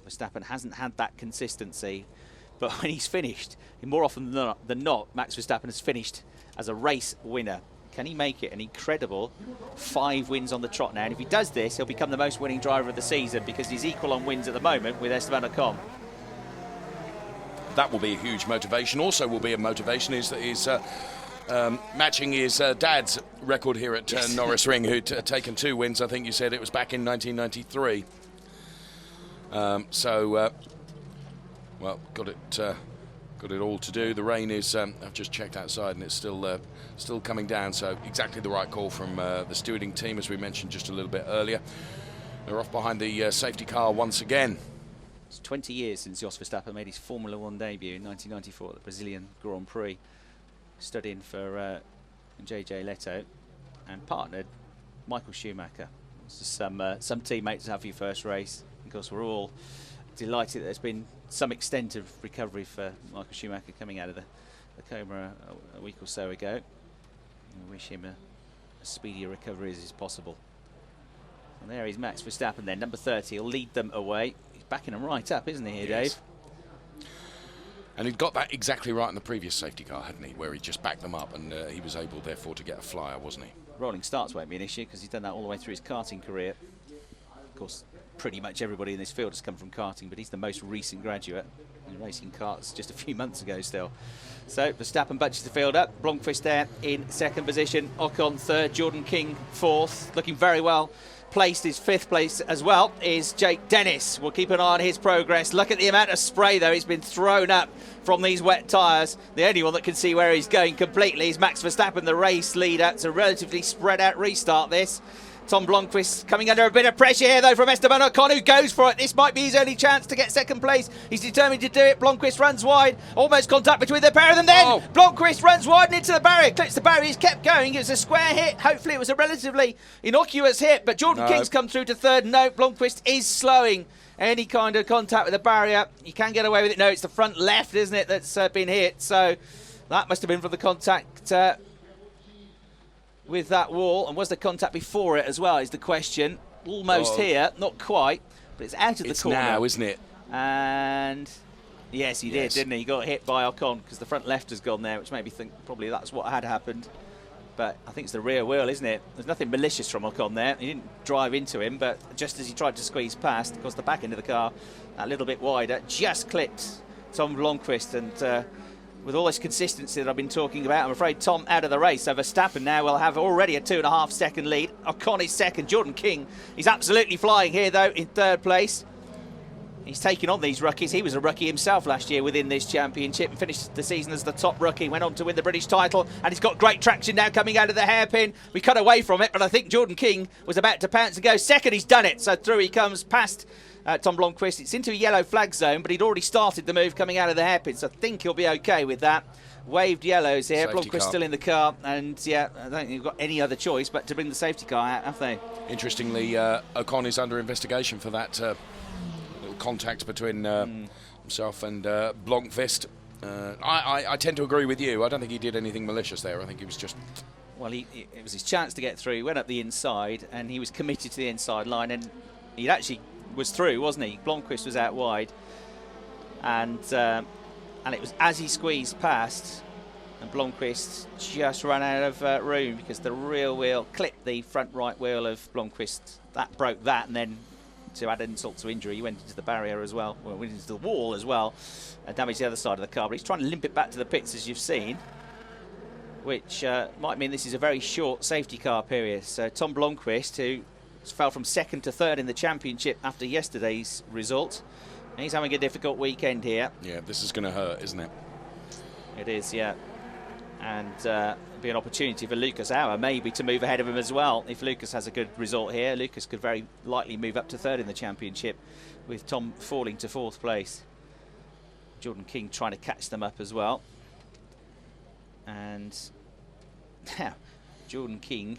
[SPEAKER 1] Verstappen hasn't had that consistency, but when he's finished, more often than not, Max Verstappen has finished as a race winner. Can he make it an incredible 5 wins on the trot now? And if he does this, he'll become the most winning driver of the season, because he's equal on wins at the moment with Esteban Ocon.
[SPEAKER 2] That will be a huge motivation. Also will be a motivation is matching his dad's record here at Norris Ring, who'd taken 2 wins. I think you said it was back in 1993. Well, got it all to do. The rain is, I've just checked outside, and it's still coming down, so exactly the right call from the stewarding team, as we mentioned just a little bit earlier. They're off behind the safety car once again.
[SPEAKER 1] It's 20 years since Jos Verstappen made his Formula 1 debut in 1994 at the Brazilian Grand Prix, studying for JJ Leto, and partnered Michael Schumacher. It's just some teammates to have for your first race. Of course, we're all delighted that there's been some extent of recovery for Michael Schumacher coming out of the coma a week or so ago. We wish him a speedier recovery as is possible. And there is Max Verstappen then, number 30. He'll lead them away. He's backing them right up, isn't he, here,
[SPEAKER 2] yes.
[SPEAKER 1] Dave?
[SPEAKER 2] And he'd got that exactly right in the previous safety car, hadn't he? Where he just backed them up, and he was able, therefore, to get a flyer, wasn't he?
[SPEAKER 1] Rolling starts won't be an issue, because he's done that all the way through his karting career. Of course, pretty much everybody in this field has come from karting, but he's the most recent graduate in racing karts just a few months ago still. So Verstappen bunches the field up. Blomqvist there in 2nd position. Ocon 3rd. Jordan King 4th. Looking very well placed. His 5th place as well is Jake Dennis. We'll keep an eye on his progress. Look at the amount of spray, though, he's been thrown up from these wet tyres. The only one that can see where he's going completely is Max Verstappen, the race leader. It's a relatively spread out restart, this. Tom Blomqvist coming under a bit of pressure here, though, from Esteban Ocon, who goes for it. This might be his only chance to get 2nd place. He's determined to do it. Blomqvist runs wide. Almost contact between the pair of them then. Blomqvist runs wide and into the barrier. Clips the barrier. He's kept going. It was a square hit. Hopefully it was a relatively innocuous hit, but Jordan King's come through to 3rd. No, Blomqvist is slowing any kind of contact with the barrier. You can get away with it. No, it's the front left, isn't it, that's been hit. So that must have been from the contact with that wall. And was the contact before it as well, is the question. Almost here, not quite, but it's out of the corner.
[SPEAKER 2] It's now, isn't it?
[SPEAKER 1] And yes, he did, didn't he? He got hit by Ocon because the front left has gone there, which made me think probably that's what had happened. But I think it's the rear wheel, isn't it? There's nothing malicious from Ocon there. He didn't drive into him, but just as he tried to squeeze past, of course, the back end of the car a little bit wider, just clipped Tom Blomqvist. And with all this consistency that I've been talking about, I'm afraid Tom out of the race. So Verstappen now will have already a 2.5 second lead. Ocon is 2nd. Jordan King, he's absolutely flying here, though, in 3rd place. He's taking on these rookies. He was a rookie himself last year within this championship and finished the season as the top rookie. Went on to win the British title, and he's got great traction now coming out of the hairpin. We cut away from it, but I think Jordan King was about to pounce and go 2nd. He's done it. So through he comes past Tom Blomqvist. It's into a yellow flag zone, but he'd already started the move coming out of the hairpin, so I think he'll be okay with that. Waved yellows here. Blomqvist still in the car, and yeah, I don't think they've got any other choice but to bring the safety car out, have they?
[SPEAKER 2] Interestingly, Ocon is under investigation for that little contact between himself and Blomqvist. I tend to agree with you. I don't think he did anything malicious there. I think he was just...
[SPEAKER 1] Well, it was his chance to get through. He went up the inside, and he was committed to the inside line, and he actually was through, wasn't he? Blomqvist was out wide, and it was as he squeezed past, and Blomqvist just ran out of room because the rear wheel clipped the front right wheel of Blomqvist. That broke that, and then to add insult to injury, he went into the barrier as well, went into the wall as well, damaged the other side of the car. But he's trying to limp it back to the pits, as you've seen, which might mean this is a very short safety car period. So Tom Blomqvist, who fell from second to third in the championship after yesterday's result. And he's having a difficult weekend here.
[SPEAKER 2] Yeah, this is going to hurt, isn't it?
[SPEAKER 1] It is, yeah. And it'll be an opportunity for Lucas Auer maybe to move ahead of him as well. If Lucas has a good result here, Lucas could very likely move up to third in the championship, with Tom falling to fourth place. Jordan King trying to catch them up as well. And now Jordan King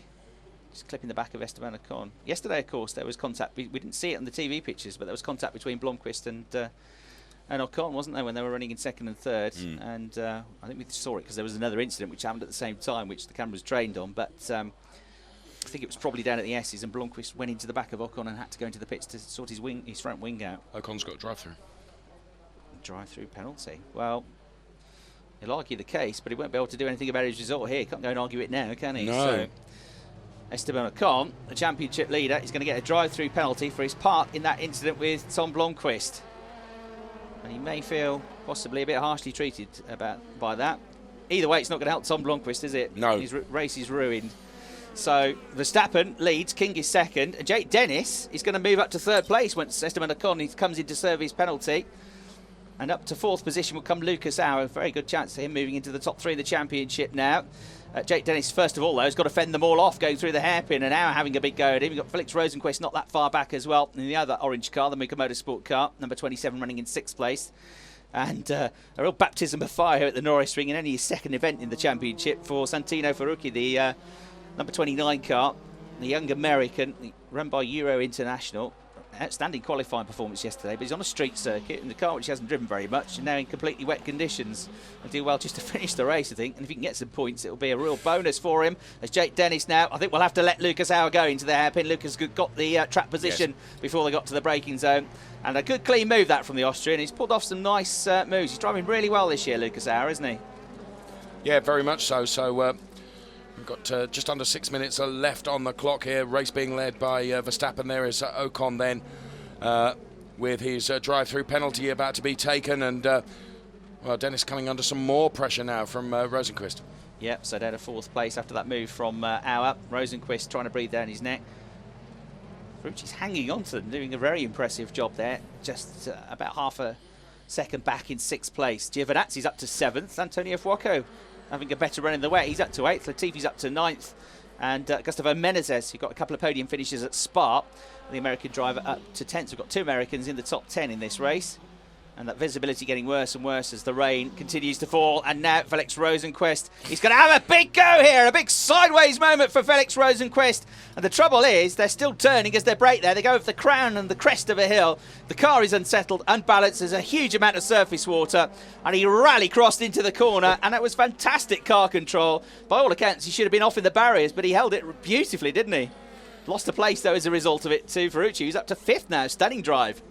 [SPEAKER 1] just clipping the back of Esteban Ocon. Yesterday, of course, there was contact. We didn't see it on the TV pictures, but there was contact between Blomqvist and Ocon, wasn't there, when they were running in second and third? And I think we saw it because there was another incident which happened at the same time, which the camera was trained on. But I think it was probably down at the S's, and Blomqvist went into the back of Ocon and had to go into the pits to sort his front wing out.
[SPEAKER 2] Ocon's got a drive-through.
[SPEAKER 1] Drive-through penalty. Well, he'll argue the case, but he won't be able to do anything about his result here. He can't go and argue it now, can he?
[SPEAKER 2] No.
[SPEAKER 1] So Esteban Ocon, the championship leader, is going to get a drive-through penalty for his part in that incident with Tom Blomqvist. And he may feel possibly a bit harshly treated by that. Either way, it's not going to help Tom Blomqvist, is it?
[SPEAKER 2] No.
[SPEAKER 1] His race is ruined. So Verstappen leads, King is second, and Jake Dennis is going to move up to third place once Esteban Ocon comes in to serve his penalty. And up to fourth position will come Lucas Auer. Very good chance for him moving into the top three of the championship now. Jake Dennis, first of all, though, has got to fend them all off going through the hairpin, and Auer having a big go at him. We've got Felix Rosenqvist not that far back as well in the other orange car, the Mika Motorsport car, number 27, running in sixth place. And a real baptism of fire here at the Norris Ring in only his second event in the championship for Santino Ferrucchi, the number 29 car, the young American, run by Euro International. Outstanding qualifying performance yesterday, but he's on a street circuit in the car which he hasn't driven very much, and now in completely wet conditions. He'll do well just to finish the race, I think, and if he can get some points, it'll be a real bonus for him. As Jake Dennis now, I think we'll have to let Lucas Auer go into the hairpin. Lucas got the track position before they got to the braking zone, and a good clean move that from the Austrian. He's pulled off some nice moves. He's driving really well this year, Lucas Auer, isn't he?
[SPEAKER 2] Yeah, very much so. So we've got just under 6 minutes left on the clock here. Race being led by Verstappen. There is Ocon then with his drive-through penalty about to be taken. And, well, Dennis coming under some more pressure now from Rosenqvist.
[SPEAKER 1] Yep, so down to fourth place after that move from Auer. Rosenqvist trying to breathe down his neck. Ferrucci's hanging on to them, doing a very impressive job there. Just about half a second back in sixth place. Giovinazzi's up to seventh. Antonio Fuoco having a better run in the wet. He's up to eighth. Latifi's up to ninth. And Gustavo Menezes, who got a couple of podium finishes at Spa, the American driver, up to 10th. We've got two Americans in the top 10 in this race. And that visibility getting worse and worse as the rain continues to fall. And now Felix Rosenqvist, he's going to have a big go here, a big sideways moment for Felix Rosenqvist. And the trouble is, they're still turning as they brake there. They go over the crown and the crest of a hill. The car is unsettled, unbalanced. There's a huge amount of surface water. And he rally crossed into the corner. And that was fantastic car control. By all accounts, he should have been off in the barriers, but he held it beautifully, didn't he? Lost a place, though, as a result of it to Ferrucci, who's up to fifth now. Stunning drive.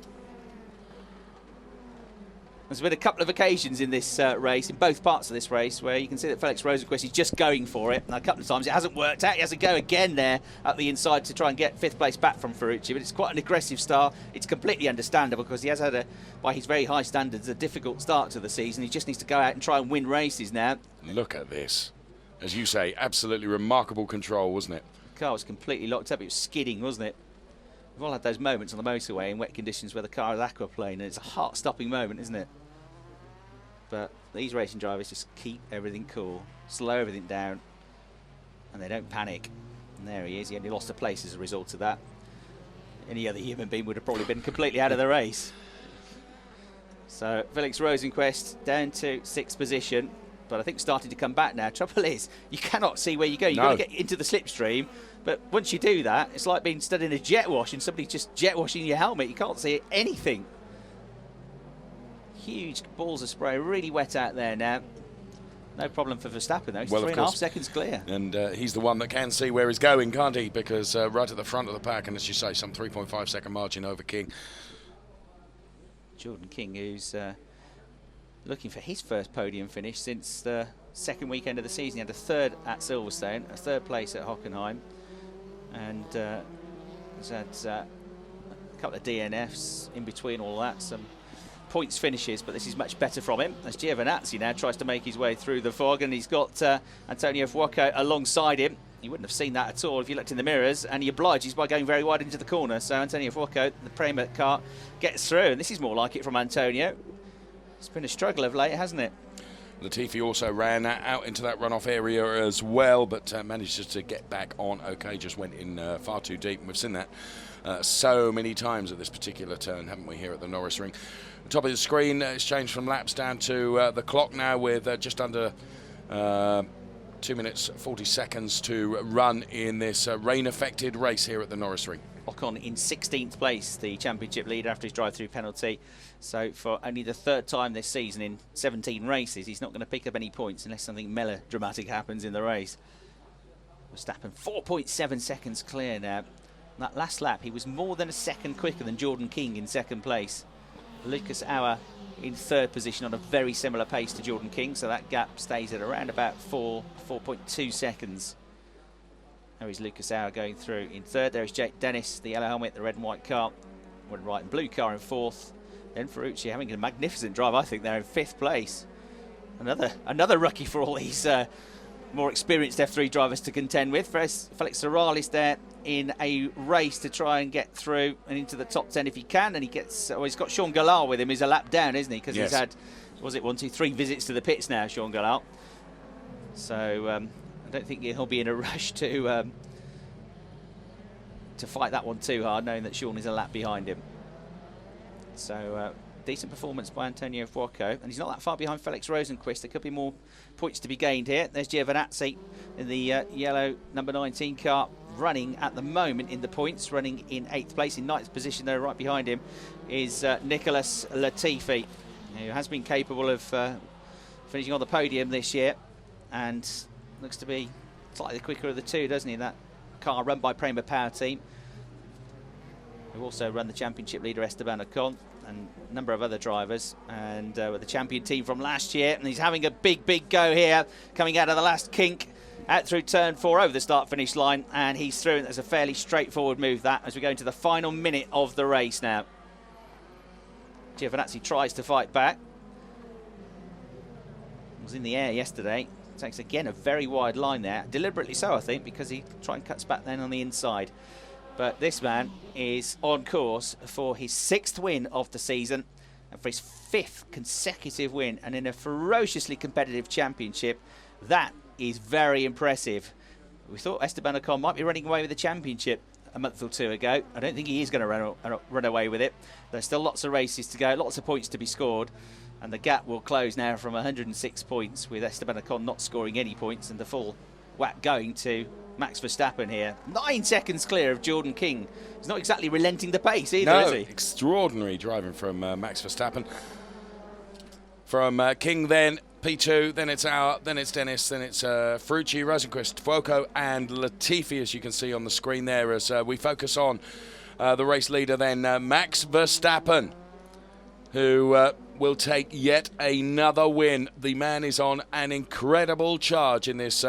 [SPEAKER 1] There's been a couple of occasions in this race, in both parts of this race, where you can see that Felix Rosenqvist is just going for it. And a couple of times it hasn't worked out. He has to go again there up the inside to try and get fifth place back from Ferrucci. But it's quite an aggressive start. It's completely understandable because he has had, by his very high standards, a difficult start to the season. He just needs to go out and try and win races now.
[SPEAKER 2] Look at this. As you say, absolutely remarkable control, wasn't it?
[SPEAKER 1] The car was completely locked up. It was skidding, wasn't it? We've all had those moments on the motorway in wet conditions where the car is aquaplane, and it's a heart-stopping moment, isn't it? But these racing drivers just keep everything cool, slow everything down, and they don't panic. And there he is. He only lost a place as a result of that. Any other human being would have probably been completely out of the race. So Felix Rosenqvist down to sixth position, but I think starting to come back now. Trouble is, you cannot see where you go. You've got to get into the slipstream. But once you do that, it's like being stood in a jet wash and somebody just jet washing your helmet. You can't see anything. Huge balls of spray, really wet out there now. No problem for Verstappen, though. He's 3.5 seconds clear.
[SPEAKER 2] And he's the one that can see where he's going, can't he? Because right at the front of the pack, and as you say, some 3.5 second margin over King.
[SPEAKER 1] Jordan King, who's looking for his first podium finish since the second weekend of the season. He had a third at Silverstone, a third place at Hockenheim, and he's had a couple of DNFs in between all that, some points finishes, but this is much better from him as Giovinazzi now tries to make his way through the fog, and he's got Antonio Fuoco alongside him. You wouldn't have seen that at all if you looked in the mirrors, and he obliges by going very wide into the corner. So Antonio Fuoco, the Prema car, gets through, and this is more like it from Antonio. It's been a struggle of late, hasn't it?
[SPEAKER 2] Latifi also ran out into that runoff area as well, but managed to get back on okay, just went in far too deep. And we've seen that so many times at this particular turn, haven't we, here at the Norris Ring. Top of the screen, it's changed from laps down to the clock now with just under 2 minutes 40 seconds to run in this rain-affected race here at the Norris Ring.
[SPEAKER 1] Ocon in 16th place, the championship leader after his drive-through penalty. So for only the third time this season in 17 races, he's not going to pick up any points unless something melodramatic happens in the race. Verstappen 4.7 seconds clear now. That last lap, he was more than a second quicker than Jordan King in second place. Lucas Auer in third position on a very similar pace to Jordan King, so that gap stays at around about 4.2 seconds. There is Lucas Auer going through in third. There is Jake Dennis, the yellow helmet, the red and white car, red and white and blue car in fourth. Then Ferrucci having a magnificent drive, I think, there in fifth place. Another rookie for all these more experienced F3 drivers to contend with. Felix Sorales there in a race to try and get through and into the top 10 if he can, and he's got Sean Gallal with him. He's a lap down, isn't he? Because
[SPEAKER 2] yes.
[SPEAKER 1] He's had, was it 1, 2, 3 visits to the pits now, Sean Gallal. So I don't think he'll be in a rush to fight that one too hard, knowing that Sean is a lap behind him. So decent performance by Antonio Fuoco, and he's not that far behind Felix Rosenqvist. There could be more points to be gained here. There's Giovinazzi in the yellow number 19 car, running at the moment in the points, running in 8th place. In 9th position there, right behind him, is Nicholas Latifi, who has been capable of finishing on the podium this year, and looks to be slightly the quicker of the two, doesn't he? That car run by Prema Power Team, who also run the championship leader Esteban Ocon, and a number of other drivers, and with the champion team from last year. And he's having a big go here, coming out of the last kink, out through turn 4 over the start-finish line, and he's through. And there's a fairly straightforward move, that, as we go into the final minute of the race now. Giovinazzi tries to fight back. Was in the air yesterday. Takes again a very wide line there, deliberately so, I think, because he tries and cuts back then on the inside. But this man is on course for his 6th win of the season and for his 5th consecutive win, and in a ferociously competitive championship. That is very impressive. We thought Esteban Ocon might be running away with the championship a month or two ago. I don't think he is going to run away with it. There's still lots of races to go, lots of points to be scored, and the gap will close now from 106 points, with Esteban Ocon not scoring any points, and the full whack going to Max Verstappen here. 9 seconds clear of Jordan King. He's not exactly relenting the pace either, is he?
[SPEAKER 2] Extraordinary driving from Max Verstappen. From King, then P2, then it's Auer, then it's Dennis, then it's Ferrucci, Rosenqvist, Fuoco and Latifi, as you can see on the screen there, as we focus on the race leader then, Max Verstappen, who will take yet another win. The man is on an incredible charge in this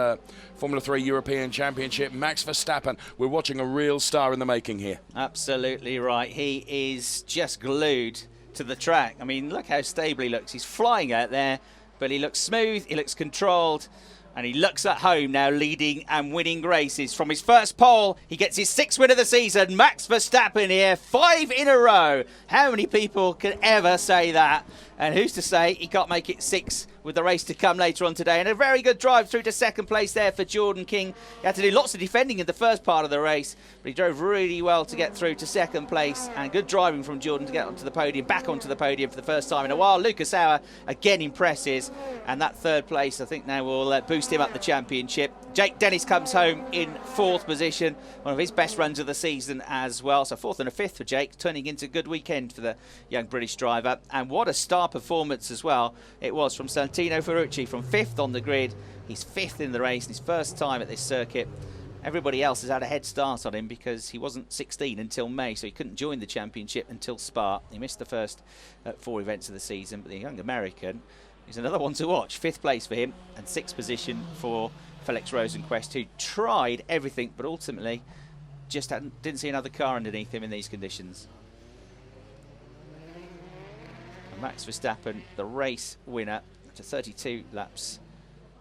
[SPEAKER 2] Formula 3 European Championship. Max Verstappen, we're watching a real star in the making here.
[SPEAKER 1] Absolutely right. He is just glued to the track. I mean, look how stable he looks. He's flying out there, but he looks smooth, he looks controlled, and he looks at home now, leading and winning races. From his first pole, he gets his 6th win of the season. Max Verstappen here, 5 in a row. How many people can ever say that? And who's to say he can't make it 6 with the race to come later on today? And a very good drive through to second place there for Jordan King. He had to do lots of defending in the first part of the race, but he drove really well to get through to second place, and good driving from Jordan to get onto the podium, back onto the podium for the first time in a while. Lucas Auer again impresses, and that 3rd place I think now will boost him up the championship. Jake Dennis comes home in 4th position, one of his best runs of the season as well. So 4th and a 5th for Jake, turning into a good weekend for the young British driver. And what a star performance as well it was from Santino Ferrucci, from 5th on the grid. He's 5th in the race, his first time at this circuit. Everybody else has had a head start on him because he wasn't 16 until May, so he couldn't join the championship until Spa. He missed the first 4 events of the season, but the young American is another one to watch. 5th place for him, and 6th position for Felix Rosenqvist, who tried everything but ultimately just didn't see another car underneath him in these conditions. And Max Verstappen, the race winner after 32 laps,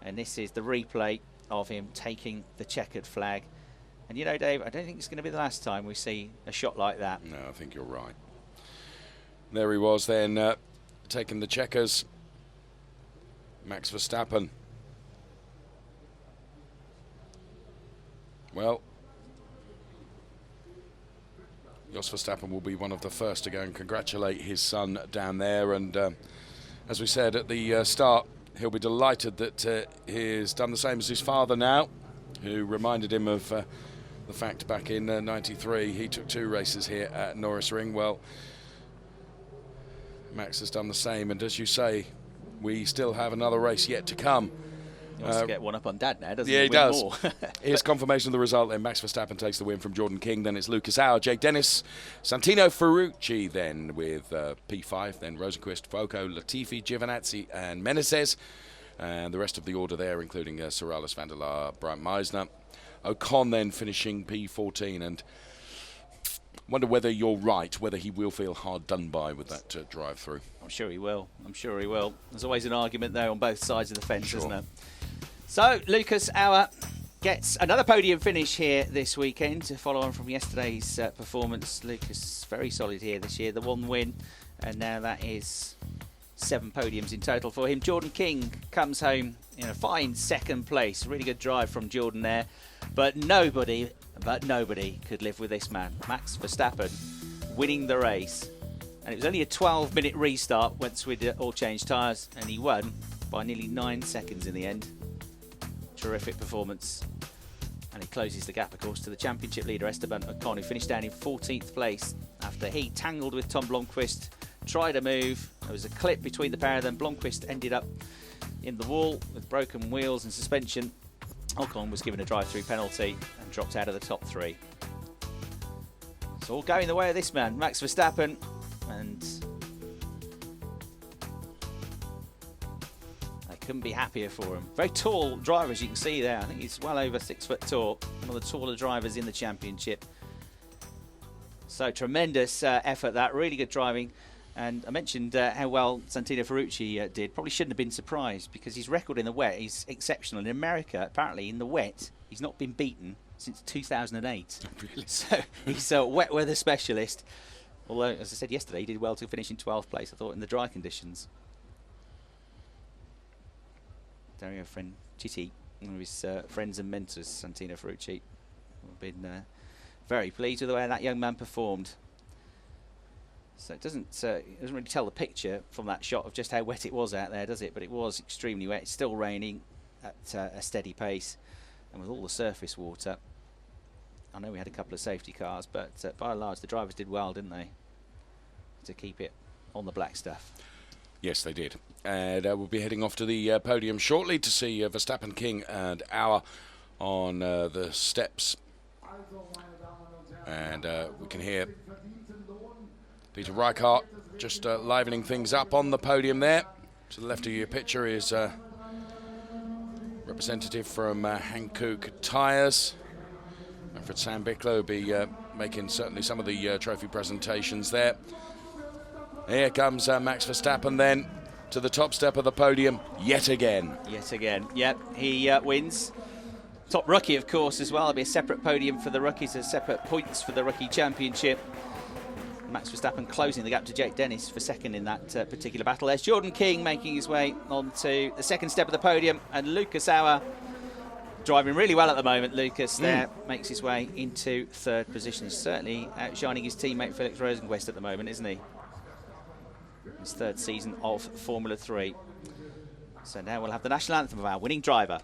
[SPEAKER 1] and this is the replay of him taking the checkered flag. And you know, Dave, I don't think it's going to be the last time we see a shot like that.
[SPEAKER 2] No, I think you're right. There he was then, taking the checkers. Max Verstappen. Well, Jos Verstappen will be one of the first to go and congratulate his son down there. And as we said at the start, he'll be delighted that he's done the same as his father now, who reminded him of the fact back in '93 he took 2 races here at Norris Ring. Well, Max has done the same, and as you say, we still have another race yet to come.
[SPEAKER 1] He wants to get one up on Dad now, doesn't he?
[SPEAKER 2] Yeah, he does.
[SPEAKER 1] More.
[SPEAKER 2] Here's confirmation of the result then. Max Verstappen takes the win from Jordan King. Then it's Lucas Auer, Jake Dennis, Santino Ferrucci then with P5. Then Rosenqvist, Foucault, Latifi, Giovinazzi and Menezes. And the rest of the order there, including Sorales, Van der Laar, Brian Meisner. Ocon then finishing P14. And wonder whether you're right, whether he will feel hard done by with that drive-through.
[SPEAKER 1] I'm sure he will. I'm sure he will. There's always an argument there on both sides of the fence,
[SPEAKER 2] Sure.
[SPEAKER 1] isn't there? So, Lucas Auer gets another podium finish here this weekend to follow on from yesterday's performance. Lucas very solid here this year, the 1 win, and now that is 7 podiums in total for him. Jordan King comes home in a fine 2nd place. Really good drive from Jordan there, but nobody could live with this man. Max Verstappen winning the race, and it was only a 12-minute restart once we'd all changed tyres, and he won by nearly 9 seconds in the end. Terrific performance, and he closes the gap, of course, to the championship leader Esteban Ocon, who finished down in 14th place after he tangled with Tom Blomqvist, tried a move. There was a clip between the pair of them. Blomqvist ended up in the wall with broken wheels and suspension. Ocon was given a drive-through penalty and dropped out of the top 3. It's all going the way of this man, Max Verstappen, and couldn't be happier for him. Very tall driver, as you can see there. I think he's well over 6 foot tall. One of the taller drivers in the championship. So tremendous effort, that really good driving. And I mentioned how well Santino Ferrucci did. Probably shouldn't have been surprised, because his record in the wet is exceptional. In America, apparently in the wet, he's not been beaten since 2008.
[SPEAKER 2] Really?
[SPEAKER 1] So he's a wet weather specialist. Although, as I said yesterday, he did well to finish in 12th place, I thought, in the dry conditions. Dario Franchitti, one of his friends and mentors, Santino Ferrucci, have been very pleased with the way that young man performed. So it doesn't really tell the picture from that shot of just how wet it was out there, does it? But it was extremely wet. It's still raining at a steady pace, and with all the surface water. I know we had a couple of safety cars, but by and large the drivers did well, didn't they, to keep it on the black stuff.
[SPEAKER 2] Yes, they did. And we'll be heading off to the podium shortly to see Verstappen, King and Auer on the steps. And we can hear Peter Reichardt just livening things up on the podium there. To the left of your picture is representative from Hankook Tyres. Manfred Sandbickler will be making certainly some of the trophy presentations there. Here comes Max Verstappen then to the top step of the podium yet again.
[SPEAKER 1] Yet again, yep, he wins. Top rookie, of course, as well. There'll be a separate podium for the rookies, a separate points for the rookie championship. Max Verstappen closing the gap to Jake Dennis for 2nd in that particular battle. There's Jordan King making his way onto the 2nd step of the podium, and Lucas Auer driving really well at the moment. Lucas there makes his way into 3rd position. He's certainly outshining his teammate Felix Rosenqvist at the moment, isn't he? His 3rd season of Formula 3. So now we'll have the national anthem of our winning driver.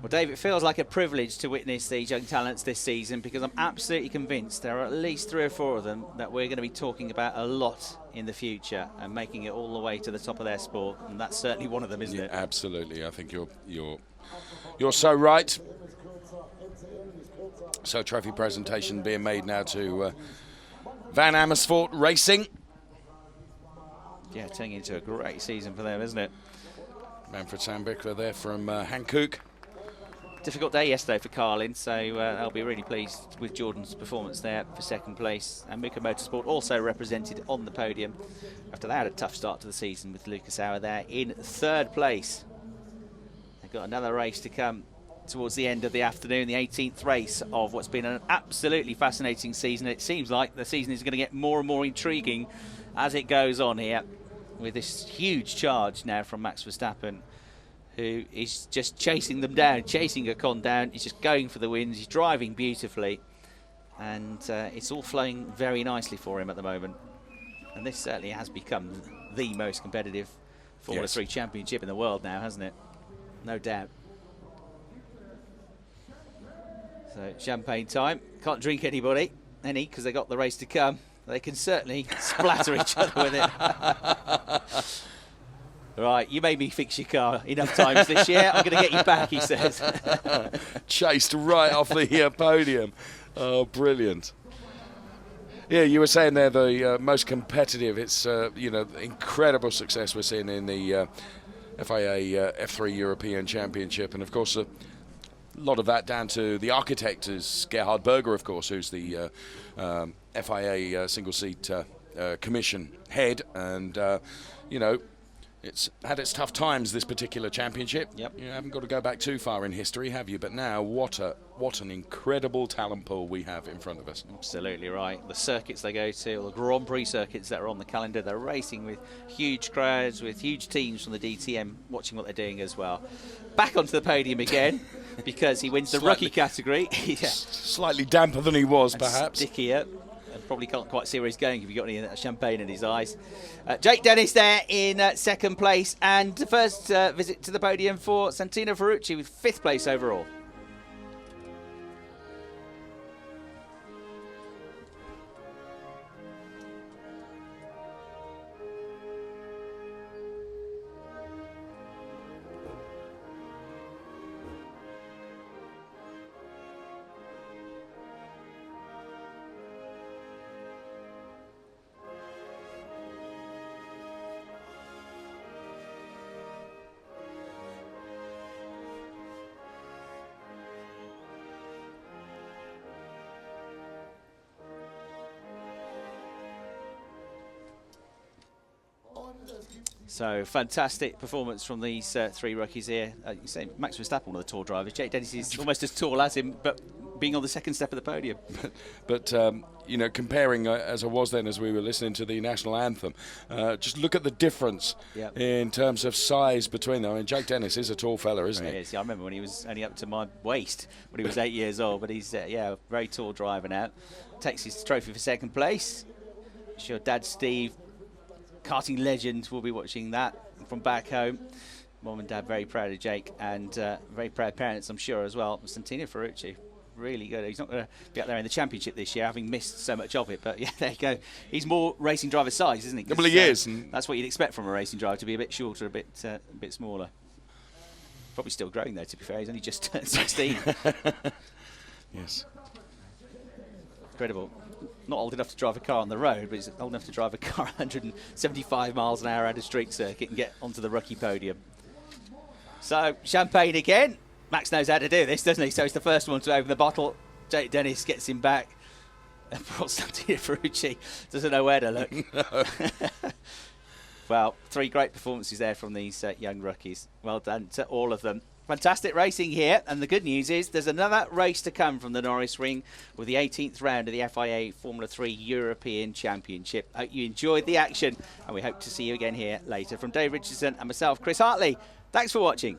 [SPEAKER 1] Well, Dave, it feels like a privilege to witness these young talents this season, because I'm absolutely convinced there are at least 3 or 4 of them that we're going to be talking about a lot in the future and making it all the way to the top of their sport, and that's certainly one of them, isn't it?
[SPEAKER 2] Absolutely. I think you're so right. So trophy presentation being made now to Van Amersfoort Racing.
[SPEAKER 1] Yeah, turning into a great season for them, isn't it?
[SPEAKER 2] Manfred Sandbeck there from Hankook.
[SPEAKER 1] Difficult day yesterday for Carlin, so I'll be really pleased with Jordan's performance there for second place. And Muka Motorsport also represented on the podium after they had a tough start to the season with Lucas Auer there in third place. They've got another race to come towards the end of the afternoon, the 18th race of what's been an absolutely fascinating season. It seems like the season is going to get more and more intriguing as it goes on here, with this huge charge now from Max Verstappen, who is just chasing them down, chasing Ocon down. He's just going for the wins. He's driving beautifully, and it's all flowing very nicely for him at the moment. And this certainly has become the most competitive Formula 3 championship in the world now, hasn't it? No doubt. So champagne time. Can't drink any, because they got the race to come. They can certainly splatter each other with it. Right, you made me fix your car enough times this year. I'm going to get you back, he says.
[SPEAKER 2] Chased right off the podium. Oh, brilliant. Yeah, you were saying there the most competitive. It's, incredible success we're seeing in the FIA F3 European Championship. And, of course, a lot of that down to the architect is Gerhard Berger, of course, who's the FIA single-seat commission head. And, it's had its tough times, this particular championship.
[SPEAKER 1] Yep.
[SPEAKER 2] You haven't got to go back too far in history, have you? But now, what an incredible talent pool we have in front of us.
[SPEAKER 1] Absolutely right. The circuits they go to, the Grand Prix circuits that are on the calendar, they're racing with huge crowds, with huge teams from the DTM watching what they're doing as well. Back onto the podium again, because he wins the rookie category.
[SPEAKER 2] Slightly damper than he was, perhaps.
[SPEAKER 1] Stickier. And probably can't quite see where he's going if you've got any champagne in his eyes. Jake Dennis there in second place, and the first visit to the podium for Santino Ferrucci with 5th place overall. So fantastic performance from these 3 rookies here. You say Max Verstappen, one of the tall drivers. Jake Dennis is almost as tall as him, but being on the second step of the podium.
[SPEAKER 2] But comparing as I was then as we were listening to the national anthem, just look at the difference in terms of size between them. I mean, Jake Dennis is a tall fella, isn't he?
[SPEAKER 1] He is. Yeah, I remember when he was only up to my waist when he was 8 years old. But he's a very tall driver now. Takes his trophy for second place. I'm sure Dad Steve, karting legend, will be watching that from back home. Mom and Dad very proud of Jake, and very proud parents, I'm sure, as well. Santino Ferrucci, really good. He's not going to be up there in the championship this year, having missed so much of it. But yeah, there you go. He's more racing driver size, isn't he?
[SPEAKER 2] Well, he is.
[SPEAKER 1] That's what you'd expect from a racing driver, to be a bit shorter, a bit smaller. Probably still growing though, to be fair. He's only just turned 16.
[SPEAKER 2] Yes.
[SPEAKER 1] Incredible. Not old enough to drive a car on the road, but he's old enough to drive a car 175 miles an hour at a street circuit and get onto the rookie podium. So, champagne again. Max knows how to do this, doesn't he? So he's the first one to open the bottle. Jake Dennis gets him back. And brought Santino Ferrucci doesn't know where to look.
[SPEAKER 2] No.
[SPEAKER 1] Well, 3 great performances there from these young rookies. Well done to all of them. Fantastic racing here, and the good news is there's another race to come from the Norris Ring with the 18th round of the FIA Formula 3 European Championship. Hope you enjoyed the action, and we hope to see you again here later. From Dave Richardson and myself, Chris Hartley, thanks for watching.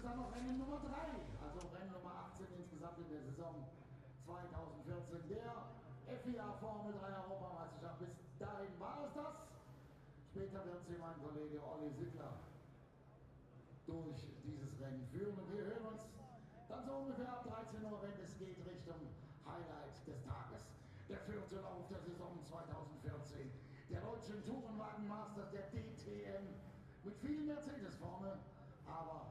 [SPEAKER 3] Durch dieses Rennen führen. Und wir hören uns dann so ungefähr ab 13 Uhr, wenn es geht Richtung Highlight des Tages. Der vierte Lauf der Saison 2014. Der deutschen Tourenwagen Masters, der DTM. Mit viel Mercedes vorne, aber